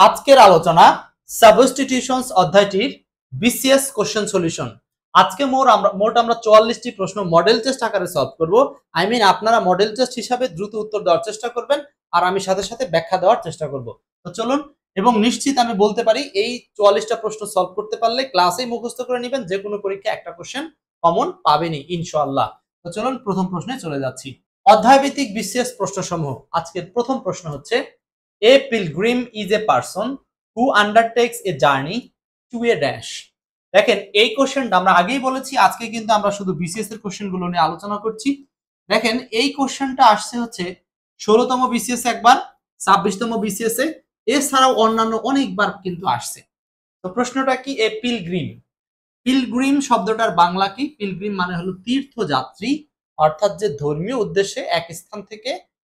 আজকের আলোচনা substitutions অধ্যায়টির BCS question solution. আজকে মোট আমরা 44টি প্রশ্ন মডেল টেস্ট আকারে সলভ করব। আপনারা মডেল টেস্ট হিসাবে দ্রুত উত্তর দেওয়ার চেষ্টা করবেন আর আমি সাথে সাথে ব্যাখ্যা দেওয়ার চেষ্টা করব। তো চলুন, এবং নিশ্চিত আমি বলতে পারি এই 44টা প্রশ্ন সলভ করতে পারলে ক্লাসেই মুখস্থ করে নেবেন, যে কোনো পরীক্ষা একটা কোশ্চেন কমন পাবেনই ইনশাআল্লাহ। তো চলুন প্রথম প্রশ্নে চলে যাচ্ছি। অধ্যায়ভিত্তিক বিসিএস প্রশ্নসমূহ। আজকের প্রথম প্রশ্ন হচ্ছে, A pilgrim is a person who undertakes a journey to a dash. দেখেন এই কোশ্চেনটা আমরা আগেই বলেছি, আজকে কিন্তু আমরা শুধু বিসিএস এর কোশ্চেনগুলো নিয়ে আলোচনা করছি। দেখেন এই কোশ্চেনটা আসছে হচ্ছে 16তম বিসিএস একবার, 26তম বিসিএস এ, এছাড়াও অন্যান্য অনেকবার কিন্তু আসছে। তো প্রশ্নটা কি? এ পিলগ্রিম। পিলগ্রিম শব্দটার বাংলা কি? পিলগ্রিম মানে হলো তীর্থযাত্রী, অর্থাৎ যে ধর্মীয় উদ্দেশ্যে এক স্থান থেকে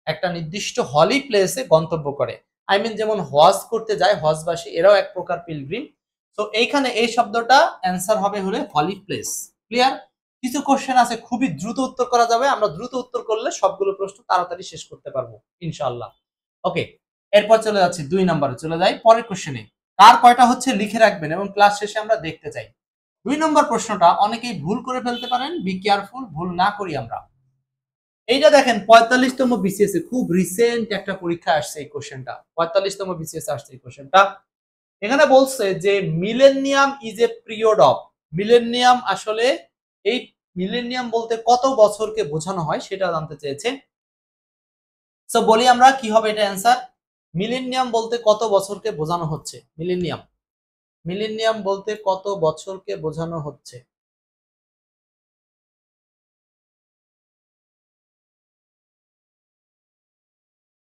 একটা নির্দিষ্ট হলি প্লেসে গন্তব্য করে। যেমন হজ করতে যায় হজবাসী, এরাও এক প্রকার পিলগ্রিম। তো এইখানে এই শব্দটা অ্যান্সার হবে হলে হলি প্লেস। ক্লিয়ার? কিছু কোশ্চেন আছে খুবই দ্রুত উত্তর করা যাবে, আমরা দ্রুত উত্তর করলে সবগুলো প্রশ্ন তাড়াতাড়ি শেষ করতে পারবো ইনশাআল্লাহ। ওকে, এরপর চলে যাচ্ছি 2 নম্বরে, চলে যাই পরের কোশ্চেনে। কার কয়টা হচ্ছে লিখে রাখবেন এবং ক্লাস শেষে আমরা দেখতে চাই। 2 নম্বর প্রশ্নটা অনেকেই ভুল করে ফেলতে পারেন, বি কেয়ারফুল, ভুল না করি আমরা। এইটা দেখেন 45তম বিসিএস এ খুব রিসেন্ট একটা পরীক্ষা আসছে এই কোশ্চেনটা, 45তম বিসিএস আসছে এই কোশ্চেনটা। এখানে বলছে যে millennium is a period of. Millennium আসলে এই মিলেনিয়াম বলতে কত বছরকে বোঝানো হয় সেটা জানতে চেয়েছে। সো বলি আমরা কি হবে এটা অ্যান্সার। মিলেনিয়াম বলতে কত বছরকে বোঝানো হচ্ছে? মিলেনিয়াম, মিলেনিয়াম বলতে কত বছরকে বোঝানো হচ্ছে?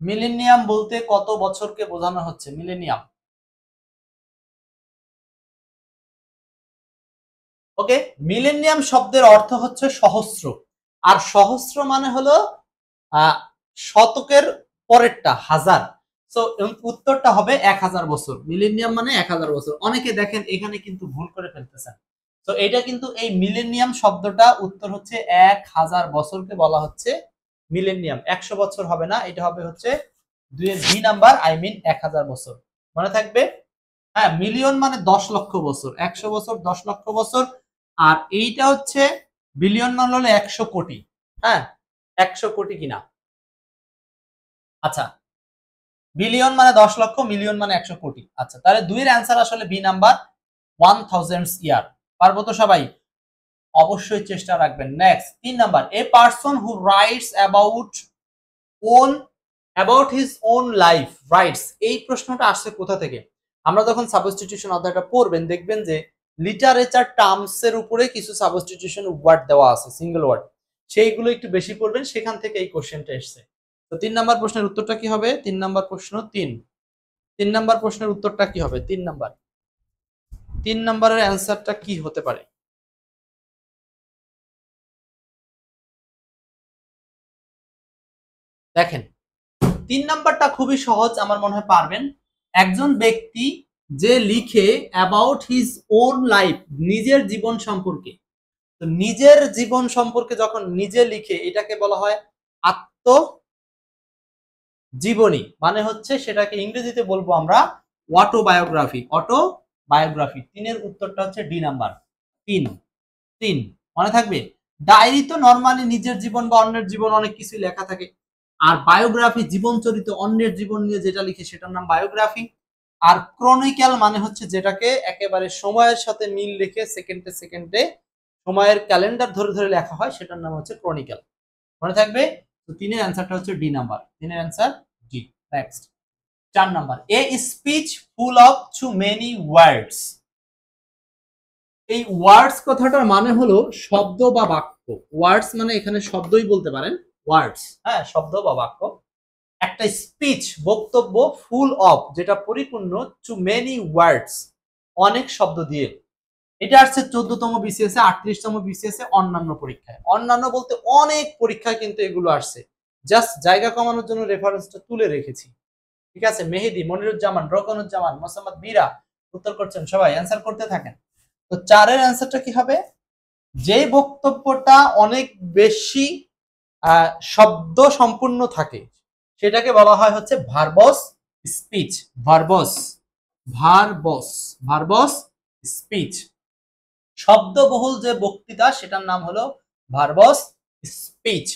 মিলেনিয়াম বলতে কত বছরকে বোঝানো হচ্ছে? মিলেনিয়াম। ওকে, মিলেনিয়াম শব্দের অর্থ হচ্ছে সহস্র, আর সহস্র মানে হলো শতকের পরেরটা হাজার। সো উত্তরটা হবে 1000 বছর। মিলেনিয়াম মানে 1000 বছর। অনেকে দেখেন এখানে কিন্তু ভুল করে ফেলতেছেন। তো এটা কিন্তু এই মিলেনিয়াম শব্দটা উত্তর হচ্ছে 1000 বছরকে বলা হচ্ছে মিলেনিয়াম। 100 বছর হবে না, এটা হবে হচ্ছে 2 নাম্বার, 1000 বছর। মনে থাকবে? হ্যাঁ, মিলিয়ন মানে 10 লক্ষ বছর, 100 বছর 10 লক্ষ বছর, আর এইটা হচ্ছে বিলিয়ন মানে হলো 100 কোটি। হ্যাঁ, 100 কোটি কিনা? আচ্ছা, বিলিয়ন মানে 10 লক্ষ, মিলিয়ন মানে 100 কোটি। আচ্ছা, তাহলে 2 এর অ্যান্সার আসলে বি নাম্বার, 1000 ইয়ার। পারবো তো সবাই? অবশ্যই চেষ্টা রাখবেন। Next 3 number, A person who writes about his own life rights. এই প্রশ্নটা আসছে কোথা থেকে? আমরা যখন সাবস্টিটিউশন অধ্যায়টা পড়বেন দেখবেন যে লিটারেচার টার্মস এর উপরে কিছু সাবস্টিটিউশন ওয়ার্ড দেওয়া আছে, সিঙ্গেল ওয়ার্ড, সেইগুলো একটু বেশি পড়বেন, সেখান থেকে এই কোশ্চেনটা এসছে। তো 3 নাম্বার প্রশ্নের উত্তরটা কি হবে? 3 নাম্বার প্রশ্ন 3 নাম্বার প্রশ্নের উত্তরটা কি হবে? 3 নাম্বারের অ্যান্সারটা কি হতে পারে? দেখেন 3 নাম্বারটা খুবই সহজ, আমার মনে হয় পারবেন। একজন ব্যক্তি যে লিখে অ্যাবাউট হিজ ওন লাইফ, নিজের জীবন সম্পর্কে, তো নিজের জীবন সম্পর্কে যখন নিজে লিখে এটাকে বলা হয় আত্মজীবনী। মানে হচ্ছে সেটাকে ইংরেজিতে বলবো আমরা অটোবায়োগ্রাফি। অটোবায়োগ্রাফি। 3 এর উত্তরটা হচ্ছে ডি নাম্বার। 3 মনে থাকবে। ডায়েরি তো নরমালি নিজের জীবন বা অন্যের জীবন অনেক কিছু লেখা থাকে, আর বায়োগ্রাফি জীবন চরিত, অন্যের জীবন নিয়ে যেটা লিখে সেটার নাম বায়োগ্রাফি। আর ক্রনিক্যাল মানে হচ্ছে যেটাকে একেবারে সময়ের সাথে মিল রেখে সেকেন্ডে সেকেন্ডে সময়ের ক্যালেন্ডার ধরে ধরে লেখা হয়, সেটার নাম হচ্ছে ক্রনিক্যাল। মনে থাকবে? তো 3 এর অ্যান্সারটা হচ্ছে ডি নাম্বার। 3 এর answer D. Next 4 number, a speech full of too many words. এই ওয়ার্ডস কথাটার মানে হলো শব্দ বা বাক্য। ওয়ার্ডস মানে এখানে শব্দই বলতে পারেন, ওয়ার্ডস, হ্যাঁ, শব্দ বা বাক্য। একটা স্পিচ বক্তব্য, ফুল অফ যেটা পরিপূর্ণ, টু মেনি ওয়ার্ডস অনেক শব্দ দিয়ে। এটা আসছে 14তম বিসিএস এ, 38তম বিসিএস এ, অন্যান্য পরীক্ষায়। অন্যান্য বলতে অনেক পরীক্ষায় কিন্তু এগুলো আসছে, জাস্ট জায়গা কমানোর জন্য রেফারেন্সটা তুলে রেখেছি। ঠিক আছে, মেহেদি, মনিরুজ্জামান, রকনুজ্জামান, মোসাম্মদ বীরা উত্তর করছেন, সবাই অ্যান্সার করতে থাকেন। তো 4 এর অ্যান্সারটা কি হবে? যে বক্তব্যটা অনেক বেশি শব্দ সম্পূর্ণ থাকে সেটাকে বলা হয় হচ্ছে verbose speech. Verbose verbose, verbose speech, শব্দবহুল যে বক্তৃতা সেটার নাম হলো ভার্বস স্পিচ।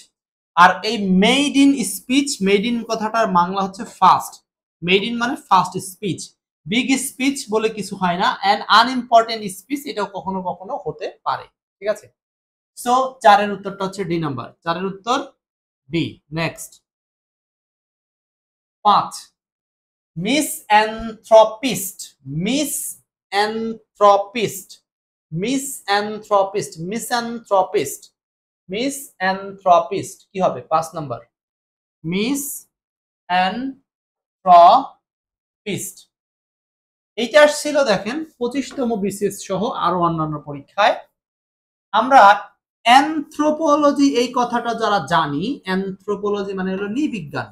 আর এই maiden speech, maiden কথাটার বাংলা হচ্ছে ফাস্ট, মেড ইন মানে ফাস্ট স্পিচ। বিগ স্পিচ বলে কিছু হয় না, অ্যান্ড আনইম্পর্টেন্ট স্পিচ এটাও কখনো কখনো হতে পারে, ঠিক আছে। সো 4 এর উত্তরটা হচ্ছে ডি নাম্বার, 4 এর উত্তর D. Next 5, misanthropist, misanthropist, misanthropist, misanthropist, misanthropist কি হবে 5 নাম্বার, মিস অ্যানথ্রপিস্ট। এইটা আসছিল দেখেন 25তম বিসিএস সহ আরো অন্যান্য পরীক্ষায়। আমরা অ্যানথ্রোপোলজি এই কথাটা যারা জানি, অ্যানথ্রোপোলজি মানে হলো নৃবিজ্ঞান,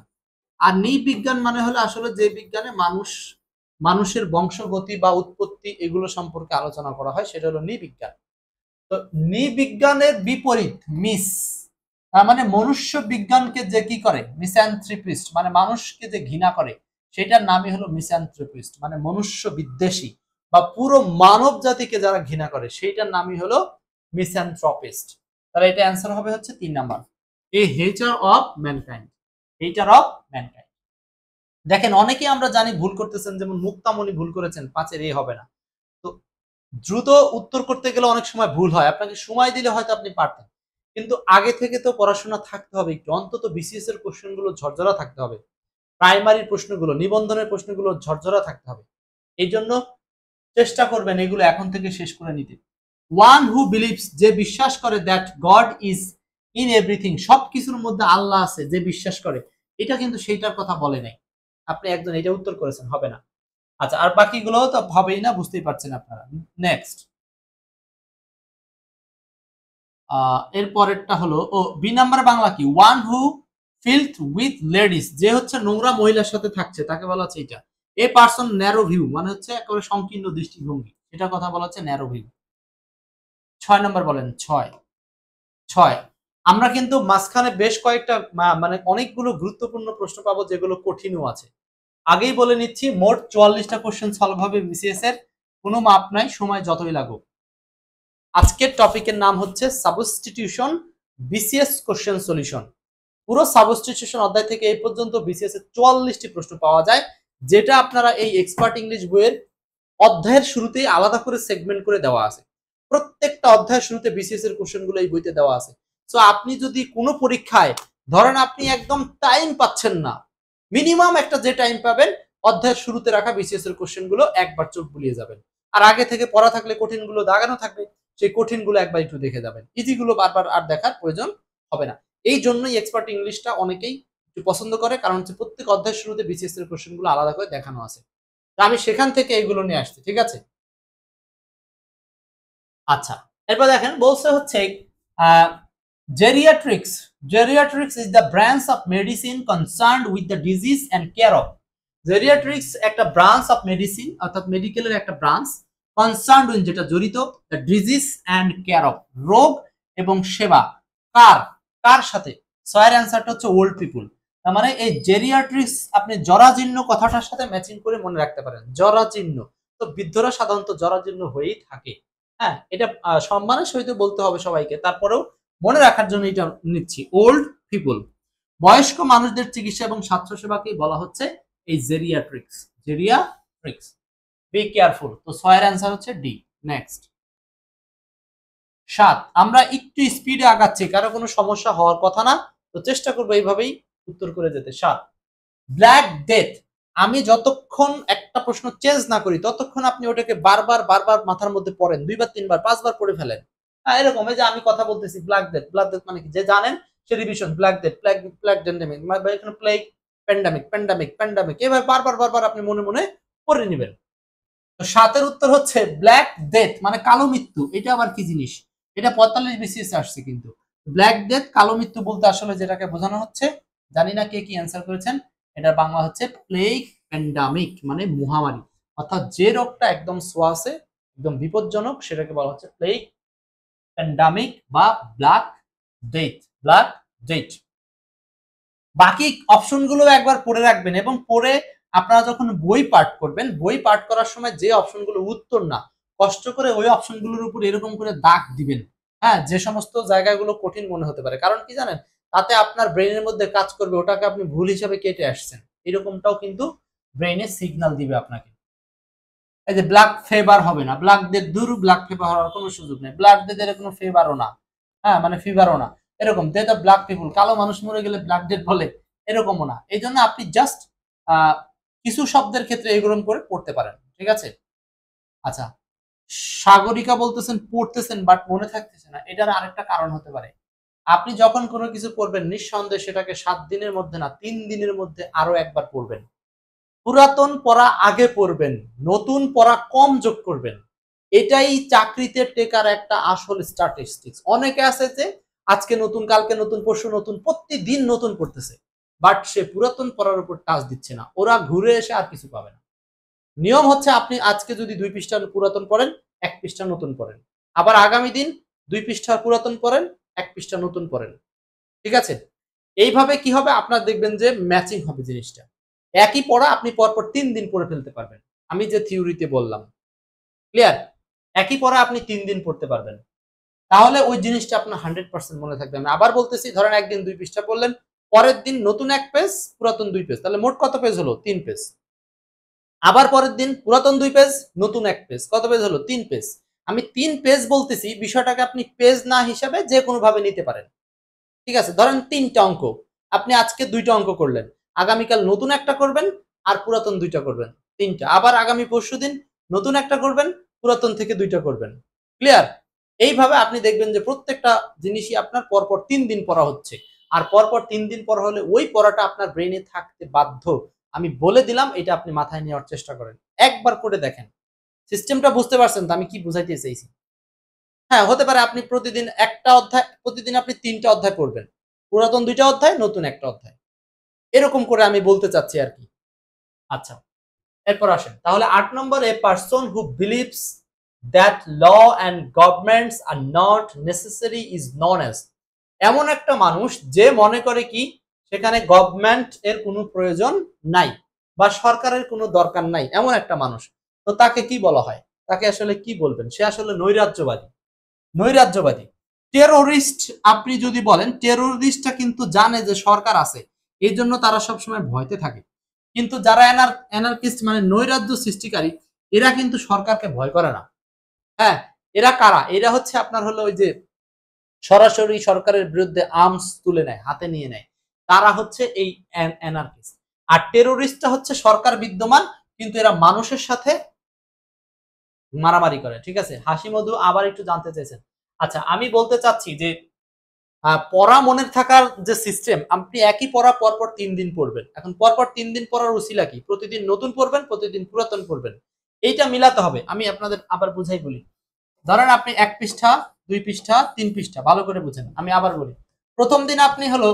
আর নৃবিজ্ঞান মানে হলো আসলে যে বিজ্ঞানে মানুষের বংশগতি বা উৎপত্তি এগুলো সম্পর্কে আলোচনা করা হয় সেটা হলো নৃবিজ্ঞান। তো নৃবিজ্ঞানের বিপরীত মিস, তার মানে মনুষ্য বিজ্ঞানকে যে কি করে, মিসঅ্যানথ্রপিস্ট মানে মানুষকে যে ঘৃণা করে, সেটার নামই হলো মিসঅ্যানথ্রপিস্ট, মানে মনুষ্য বিদ্বেষী বা পুরো মানব জাতিকে যারা ঘৃণা করে সেইটার নামই হলো মিসঅ্যানথ্রপিস্ট। তাহলে এটা অ্যান্সার হবে হচ্ছে 3 number, A হেটার of mankind, হেটার of mankind. দেখেন অনেকে আমরা জানি ভুল করতেছেন, যেমন মুক্তামণি ভুল করেছেন, 5-এর এ হবে না। তো দ্রুত উত্তর করতে গেলে অনেক সময় ভুল হয়, আপনাকে সময় দিলে হয়তো আপনি পারতেন, কিন্তু আগে থেকে তো পড়াশোনা থাকতে হবে একটু, অন্তত বিসিএস এর কোশ্চেনগুলো ঝরঝরা থাকতে হবে, প্রাইমারির প্রশ্নগুলো, নিবন্ধনের প্রশ্নগুলো ঝরঝরা থাকতে হবে। এই জন্য চেষ্টা করবেন এগুলো এখন থেকে শেষ করে নিতে। ওয়ান হু বিলিভস, যে বিশ্বাস করে, that god is in everything, সবকিছুর মধ্যে আল্লাহ আছে, যে বিশ্বাস করে, এটা কিন্তু সেইটার কথা বলে নাই। আপনি একজন এটা উত্তর করেছেন, হবে না। আচ্ছা, আর বাকিগুলো তো হবেই না, বুঝতেই পারছেন আপনারা। নেক্সট এর পরেরটা হলো, ও বি নাম্বার বাংলা কি, ওয়ান হু ফিল্থ উইথ লেডিস, যে হচ্ছে নোংরা মহিলার সাথে থাকছে তাকে বলা হচ্ছে এটা। এ পারসন ন্যারো ভিউ মানে হচ্ছে একেবারে সংকীর্ণ দৃষ্টিভঙ্গি, এটা কথা বলা হচ্ছে ন্যারো ভিউ। 6 নাম্বার বলেন, 6, 6। আমরা কিন্তু মাঝখানে বেশ কয়েকটা মানে অনেকগুলো গুরুত্বপূর্ণ প্রশ্ন পাবো যেগুলো কঠিনও আছে। আগেই বলে নিচ্ছি, মোট 44টা কোশ্চেন সলভ হবে বিসিএস এর, কোনো মাপ নাই, সময় যতই লাগুক। আজকের টপিকের নাম হচ্ছে সাবস্টিটিউশন বিসিএস কোশ্চেন সলিউশন। পুরো সাবস্টিটিউশন অধ্যায় থেকে এই পর্যন্ত বিসিএস এর 44টি প্রশ্ন পাওয়া যায়, যেটা আপনারা এই এক্সপার্ট ইংলিশ বইয়ের অধ্যায়ের শুরুতেই আলাদা করে সেগমেন্ট করে দেওয়া আছে। প্রত্যেকটা অধ্যায়ের শুরুতে বিসিএস এর কোশ্চেনগুলো এই বইতে দেওয়া আছে। সো আপনি যদি কোনো পরীক্ষায় ধরেন আপনি একদম টাইম পাচ্ছেন না, মিনিমাম একটা যে টাইম পাবেন, অধ্যায়ের শুরুতে রাখা বিসিএস এর কোশ্চেনগুলো একবার চোখ বুলিয়ে যাবেন। আর আগে থেকে পড়া থাকলে কঠিনগুলো দাগানো থাকবে, সেই কঠিনগুলো একবার একটু দেখে যাবেন, ইজিগুলো বারবার আর দেখার প্রয়োজন হবে না। এই জন্যই এক্সপার্ট ইংলিশটা অনেকেই একটু পছন্দ করে, কারণ হচ্ছে প্রত্যেক অধ্যায়ের শুরুতে বিসিএস এর কোশ্চেনগুলো আলাদা করে দেখানো আছে। আমি সেখান থেকে এইগুলো নিয়ে আসছি, ঠিক আছে। আচ্ছা, এরপর দেখেন বলছে হচ্ছে geriatrics, geriatrics is the branch of medicine concerned with the disease and care of. Geriatrics একটা ব্রাঞ্চ অফ মেডিসিন, অর্থাৎ মেডিকেলের একটা ব্রাঞ্চ, কনসার্নড উইথ যেটা জড়িত, the disease and care of রোগ এবং সেবা, কার কার সাথে। সয়ের অ্যান্সারটা হচ্ছে ওল্ড পিপুল। তার মানে এই জেরিয়াট্রিক্স আপনি জরাজীর্ণ কথাটার সাথে ম্যাচিং করে মনে রাখতে পারেন, জরাজীর্ণ। তো বৃদ্ধরা সাধারণত জরাজীর্ণ হয়েই থাকে। হ্যাঁ, এটা সম্মানের সহিত বলতে হবে সবাইকে, তারপরেও মনে রাখার জন্য এটা নিচ্ছি, ওল্ড পিপল। বয়স্ক মানুষদের চিকিৎসা এবং স্বাস্থ্যসেবাকে বলা হচ্ছে এই জেরিয়াট্রিক্স, জেরিয়াট্রিক্স। Be careful. তো 6 এর অ্যান্সার হচ্ছে ডি। নেক্সট 7, আমরা একটু স্পিডে আগাচ্ছি, কারো কোনো সমস্যা হওয়ার কথা না, তো চেষ্টা করবো এইভাবেই উত্তর করে যেতে। 7, ব্ল্যাক ডেথ, আমি যতক্ষণ একটা প্রশ্ন চেঞ্জ না করি ততক্ষণ আপনি ওটাকে বারবার বারবার মাথার মধ্যে পড়েন, 2বার 3বার 5বার পড়ে ফেলেন। হ্যাঁ, এরকম এই যে আমি কথা বলতেছি ব্ল্যাক ডেথ, ব্ল্যাক ডেথ মানে কি, যে জানেন সে revision, black death, plague, plague pandemic, মানে এখানে প্লেগ, প্যান্ডামিক, প্যান্ডামিক, প্যান্ডামিক, এভাবে বারবার বারবার আপনি মনে মনে পড়ে নেবেন। তো 7 এর উত্তর হচ্ছে ব্ল্যাক ডেথ মানে কালো মৃত্যু। এটা আবার কি জিনিস, এটা 45 বিসিএস আসছে কিন্তু। ব্ল্যাক ডেথ কালো মৃত্যু বলতে আসলে যেটাকে বোঝানো হচ্ছে, জানি না কে কি অ্যান্সার করেছেন, এটার বাংলা হচ্ছে প্লেগ প্যান্ডামিক মানে মহামারী, অর্থাৎ যে রোগটা একদম সোয়াসে একদম বিপজ্জনক সেটাকে বলা হচ্ছে প্লেগ প্যান্ডামিক বা ব্ল্যাক ডেথ, ব্ল্যাক ডেথ। বাকি অপশনগুলো একবার পড়ে রাখবেন এবং পড়ে আপনারা যখন বই পাঠ করবেন, বই পাঠ করার সময় যে অপশনগুলো উত্তর না, কষ্ট করে ওই অপশনগুলোর উপর এরকম করে দাগ দিবেন। হ্যাঁ, যে সমস্ত জায়গাগুলো কঠিন মনে হতে পারে, কারণ কি জানেন, তাতে আপনার ব্রেনের মধ্যে কাজ করবে, ওটাকে আপনি ভুল হিসাবে কেটে আসছেন, এরকমটাও কিন্তু ব্রেনে সিগন্যাল দিবে আপনাকে। এই যে ব্ল্যাক ফেভার হবে না, ব্ল্যাক ডেথ, দূর ব্ল্যাক ফেভার হওয়ার কোনো সুযোগ নেই, ব্ল্যাক ডেথ এর কোনো ফেভারও না, হ্যাঁ মানে ফিভারও না, এরকম ডেথ অফ ব্ল্যাক পিপুল, কালো মানুষ মরে গেলে ব্ল্যাক ডেথ বলে, এরকমও না। এই জন্য আপনি জাস্ট কিছু শব্দের ক্ষেত্রে এগুলো করে পড়তে পারেন, ঠিক আছে। আচ্ছা, সাগরিকা বলতেছেন পড়তেছেন বাট মনে থাকতেছে না, এটার আরেকটা কারণ হতে পারে, আপনি যখন কোনো কিছু পড়বেন নিঃসন্দেহে সেটাকে 7 দিনের মধ্যে না 3 দিনের মধ্যে আরো একবার পড়বেন। পুরাতন পড়া আগে পড়বেন, নতুন পড়া কম যোগ করবেন। এটাই চাকরিতে টেকার একটা আসল স্ট্যাটিস্টিক্স। অনেকে আছে যে আজকে নতুন, কালকে নতুন, পরশু নতুন, প্রতিদিন নতুন পড়তেছে, বাট সে পুরাতন পড়ার উপর টাচ দিচ্ছে না, ওরা ঘুরে এসে আর কিছু পাবে না। নিয়ম হচ্ছে আপনি আজকে যদি 2 পৃষ্ঠা পুরাতন পড়েন, 1 পৃষ্ঠা নতুন পড়েন, আবার আগামী দিন 2 পৃষ্ঠা পুরাতন পড়েন, 1 পৃষ্ঠা নতুন পড়েন, ঠিক আছে। এইভাবে কি হবে, আপনার দেখবেন যে ম্যাচিং হবে জিনিসটা। একই পড়া আপনি পরপর 3 দিন পড়ে ফেলতে পারবেন, আমি যে থিওরিতে বললাম, ক্লিয়ার। একই পড়া আপনি 3 দিন পড়তে পারবেন, তাহলে ওই জিনিসটা আপনার 100% মনে থাকবে। আমি আবার বলতেছি, ধরেন একদিন 2 পৃষ্ঠা পড়লেন, পরের দিন নতুন 1 পেজ, পুরাতন 2 পেজ, তাহলে মোট কত পেজ হলো? 3 পেজ। আবার পরের দিন পুরাতন 2 পেজ, নতুন 1 পেজ, কত পেজ হলো? 3 পেজ। আমি 3 পেজ বলতেছি, বিষয়টাকে আপনি পেজ না হিসাবে যে কোনো ভাবে নিতে পারেন, ঠিক আছে। ধরেন 3টা অঙ্ক, আপনি আজকে 2টা অঙ্ক করলেন, আগামীকাল নতুন একটা করবেন, আর পুরাতন 2টা করবেন, 3টা। আবার আগামী পরশুদিন নতুন একটা করবেন, পুরাতন থেকে 2টা করবেন, ক্লিয়ার। এইভাবে আপনি দেখবেন যে প্রত্যেকটা জিনিসই আপনার পরপর 3 দিন পড়া হচ্ছে, আর পরপর 3 দিন পড়া হলে ওই পড়াটা আপনার ব্রেনে থাকতে বাধ্য। আমি বলে দিলাম, এটা আপনি মাথায় নেওয়ার চেষ্টা করেন, একবার করে দেখেন। সিস্টেমটা বুঝতে পারছেন তো আমি কি বুঝাইতে চাইছি? হ্যাঁ, হতে পারে আপনি প্রতিদিন একটা অধ্যায়, প্রতিদিন আপনি 3টা অধ্যায় পড়বেন, পুরাতন 2টা অধ্যায়, নতুন একটা অধ্যায়, এরকম করে আমি বলতে চাচ্ছি আর কি। আচ্ছা, এরপর আসেন তাহলে 8 number, a person who believes that law and governments are not necessary is known as, এমন একটা মানুষ যে মনে করে কি সেখানে গভর্নমেন্ট এর কোনো প্রয়োজন নাই বা সরকারের কোনো দরকার নাই, এমন একটা মানুষ, তো তাকে কি বলা হয়? তাকে আসলে কি বলবেন? সে আসলে নৈরাজ্যবাদী। নৈরাজ্যবাদী, টেরোরিস্ট। আপনি যদি বলেন টেরোরিস্টটা কিন্তু জানে যে সরকার আছে, এই জন্য তারা সবসময় ভয়তে থাকে। কিন্তু যারা অ্যানার্কিস্ট মানে নৈরাজ্য সৃষ্টিকারী, এরা কিন্তু সরকারকে ভয় করে না। হ্যাঁ, এরা কারা? এরা হচ্ছে আপনার হলো ওই যে সরাসরি সরকারের বিরুদ্ধে আর্মস তুলে নেয়, হাতে নিয়ে নেয়, তারা হচ্ছে এই অ্যানার্কিস্ট। আর টেরোরিস্টটা হচ্ছে সরকার বিদ্যমান, কিন্তু এরা মানুষের সাথে মারামারি করে, ঠিক আছে। হাসি মধু আবার একটু জানতে চাইছেন। আচ্ছা, আমি বলতে চাচ্ছি যে পড়া মনে থাকার যে সিস্টেম, আপনি একই পড়া পরপর 3 দিন পড়বেন। এখন পরপর 3 দিন পড়ার উছিলা কি? প্রতিদিন নতুন পড়বেন, প্রতিদিন পুরাতন পড়বেন, এইটা মিলাতে হবে। আমি আপনাদের আবার বুঝাই বলি। ধরেন আপনি 1 পৃষ্ঠা, 2 পৃষ্ঠা, 3 পৃষ্ঠা, ভালো করে বুঝেন, আমি আবার বলি। প্রথম দিন আপনি হলো,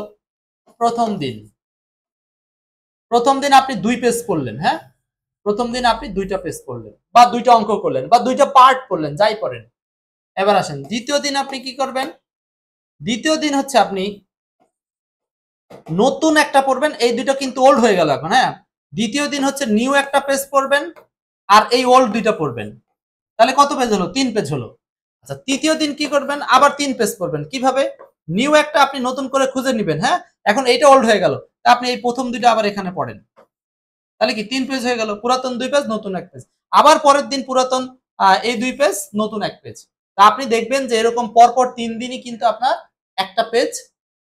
প্রথম দিন প্রথম দিন আপনি 2 পেজ পড়লেন, হ্যাঁ, প্রথম দিন আপনি 2টা পেজ পড়লেন বা 2টা অঙ্ক করলেন বা 2টা পার্ট পড়লেন, যাই পড়েন। এবার আসেন দ্বিতীয় দিন আপনি কি করবেন? দ্বিতীয় দিন হচ্ছে আপনি নতুন একটা পড়বেন, এই দুটো কিন্তু ওল্ড হয়ে গেল এখন, হ্যাঁ। দ্বিতীয় দিন হচ্ছে নিউ একটা পেজ পড়বেন, আর এই ওল্ড দুইটা পড়বেন, তাহলে কত পেজ হলো? 3 পেজ হলো। আচ্ছা, তৃতীয় দিন কি করবেন? আবার 3 পেজ পড়বেন, কিভাবে? নিউ একটা আপনি নতুন করে খুঁজে নেবেন, হ্যাঁ, এখন এইটা ওল্ড হয়ে গেল, তা আপনি এই প্রথম দুইটা আবার এখানে পড়েন, তাহলে কি 3 পেজ হয়ে গেল, পুরাতন 2 পেজ, নতুন 1 পেজ। আবার পরের দিন পুরাতন এই 2 পেজ, নতুন 1 পেজ। তা আপনি দেখবেন যে এরকম পরপর 3 দিনই কিন্তু আপনার একটা পেজ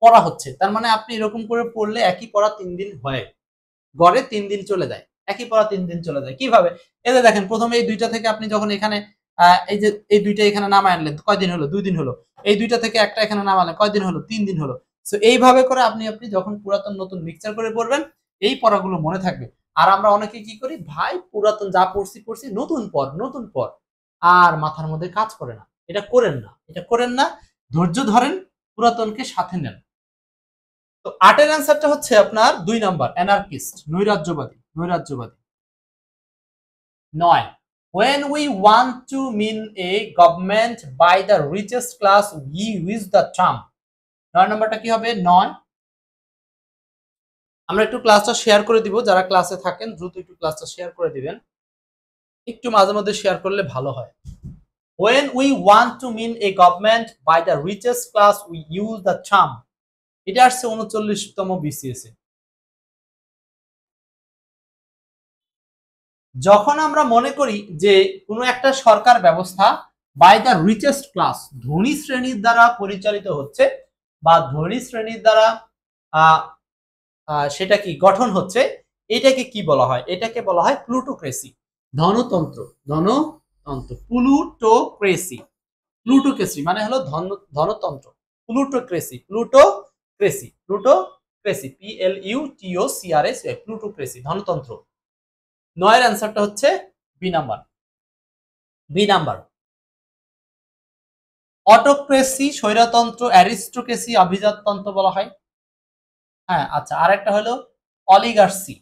পড়া হচ্ছে, তার মানে আপনি এরকম করে পড়লে একই পড়া 3 দিন হয়, গড়ে 3 দিন চলে যায়, একই পড়া 3 দিন চলে যায়। কিভাবে? এই যে দেখেন, প্রথমে এই 2টা থেকে আপনি যখন এখানে এই যে এই 2টা এখানে নামায় আনলেন, কয়দিন হলো? 2 দিন হলো। এই 2টা থেকে একটা এখানে নামালেন, কয়দিন হলো? 3 দিন হলো। সো এইভাবে করে আপনি যখন পুরাতন নতুন মিক্সচার করে পড়বেন, এই পড়াগুলো মনে থাকবে। আর আমরা অনেকে কি করি, ভাই পুরাতন যা পড়ছি পড়ছি, নতুন পড়, নতুন পড়, আর মাথার মধ্যে কাজ করে না। এটা করেন না, এটা করেন না। ধৈর্য ধরেন, পুরাতনকে সাথে নেন। তো 8 এর অ্যান্সারটা হচ্ছে আপনার 2 number, anarchist, নৈরাজ্যবাদী, নৈরাজ্যবাদী। 9, when we want to mean a government by the richest class we use the term, 9 নাম্বারটা কি হবে? 9, আমরা একটু ক্লাসটা শেয়ার করে দিব, যারা ক্লাসে থাকেন দ্রুত একটু ক্লাসটা শেয়ার করে দিবেন, একটু মাঝে মধ্যে শেয়ার করলে ভালো হয়। When we want to mean a government by the richest class we use the term, এটা আসছে 39তম বিসিএস এ। যখন আমরা মনে করি যে কোনো একটা সরকার ব্যবস্থা বাই দ্য রিচেস্ট ক্লাস, ধনী শ্রেণীর দ্বারা পরিচালিত হচ্ছে বা ধনী শ্রেণীর দ্বারা সেটা কি গঠন হচ্ছে, এটাকে কি বলা হয়? এটাকে বলা হয় প্লুটোক্রেসি, ধনতন্ত্র। ধনতন্ত্র, প্লুটোক্রেসি। প্লুটোক্রেসি মানে হলো ধনতন্ত্র। Plutocracy, plutocracy, plutocracy, PLUTOCRS, plutocracy, ধনতন্ত্র। 9 এর অ্যান্সারটা হচ্ছে B number. B number. Autocracy স্বৈরতন্ত্র, অ্যারিস্টোক্রেসি অভিজাততন্ত্র বলা হয়। হ্যাঁ, আচ্ছা, আরেকটা হলো অলিগার্সি।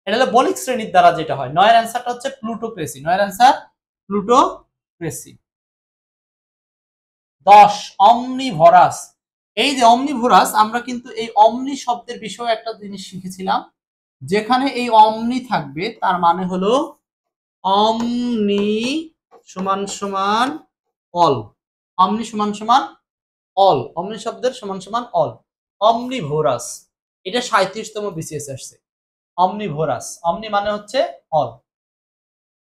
এটা হলো বণিক শ্রেণীর দ্বারা যেটা হয়। 9 এর অ্যান্সারটা হচ্ছে প্লুটোক্রেসি। 9 এর অ্যান্সার প্লুটোক্রেসি। 10 অমনিভরাস। এই যে অমনিভরাস, আমরা কিন্তু এই অমনি শব্দের বিষয়ে একটা জিনিস শিখেছিলাম, যেখানে এই অমনি থাকবে তার মানে হলো অমনি সমান সমান অল। অমনি সমান সমান অল। অমনি শব্দের সমান সমান অল। অমনিভোরাস, এটা 37তম বিসিএস আসছে। অমনিভোরাস, অমনি মানে হচ্ছে অল।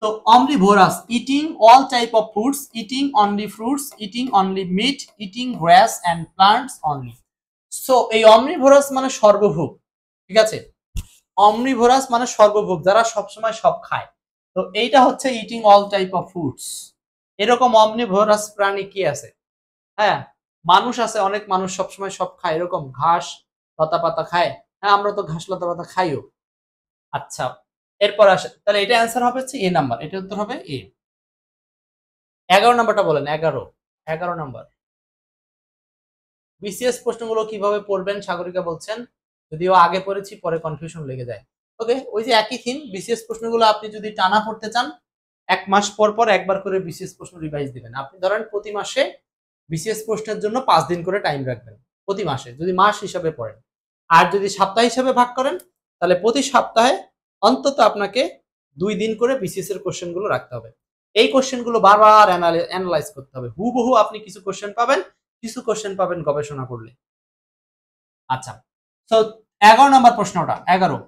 তো omnivorous, eating all type of foods, eating only fruits, eating only meat, eating grass and plants only. So এই omnivorous মানে সর্বভোগ, ঠিক আছে? omnivorous মানে সর্বভোগ, যারা সবসময় সব খায়। তো এইটা হচ্ছে eating all type of foods। এরকম omnivorous প্রাণী কি আছে? হ্যাঁ, মানুষ আছে, অনেক মানুষ সবসময় সব খায়, এরকম ঘাস লতা পাতা খায়। হ্যাঁ, আমরা তো ঘাস লতা পাতা খাইও। আচ্ছা, এরপর আসে, তাহলে এটা অ্যান্সার হবে হচ্ছে এ নাম্বার, এটা উত্তর হবে এ। 11 নাম্বারটা বলেন। 11 নাম্বার। বিসিএস প্রশ্নগুলো কিভাবে পড়বেন সাগরিকা বলছেন, যদিও আগে পড়েছি পরে কনফিউশন লেগে যায়। ওকে, ওই যে একই থিম, বিসিএস প্রশ্নগুলো আপনি যদি টানা পড়তে চান 1 মাস পর পর একবার করে বিসিএস প্রশ্ন রিভাইজ দিবেন। আপনি ধরেন প্রতি মাসে বিসিএস প্রশ্নের জন্য 5 দিন করে টাইম রাখবেন প্রতি মাসে, যদি মাস হিসাবে পড়েন। আর যদি সপ্তাহ হিসাবে ভাগ করেন, তাহলে প্রতি সপ্তাহে অন্তত আপনাকে 2 দিন করে বিসিএস এর কোশ্চেনগুলো রাখতে হবে। এই কোশ্চেনগুলো বারবার অ্যানালাইজ করতে হবে। হুবহু আপনি কিছু কোশ্চেন পাবেন, কিছু কোশ্চেন পাবেন গবেষণা করলে। আচ্ছা, সো 11 নম্বর প্রশ্নটা। 11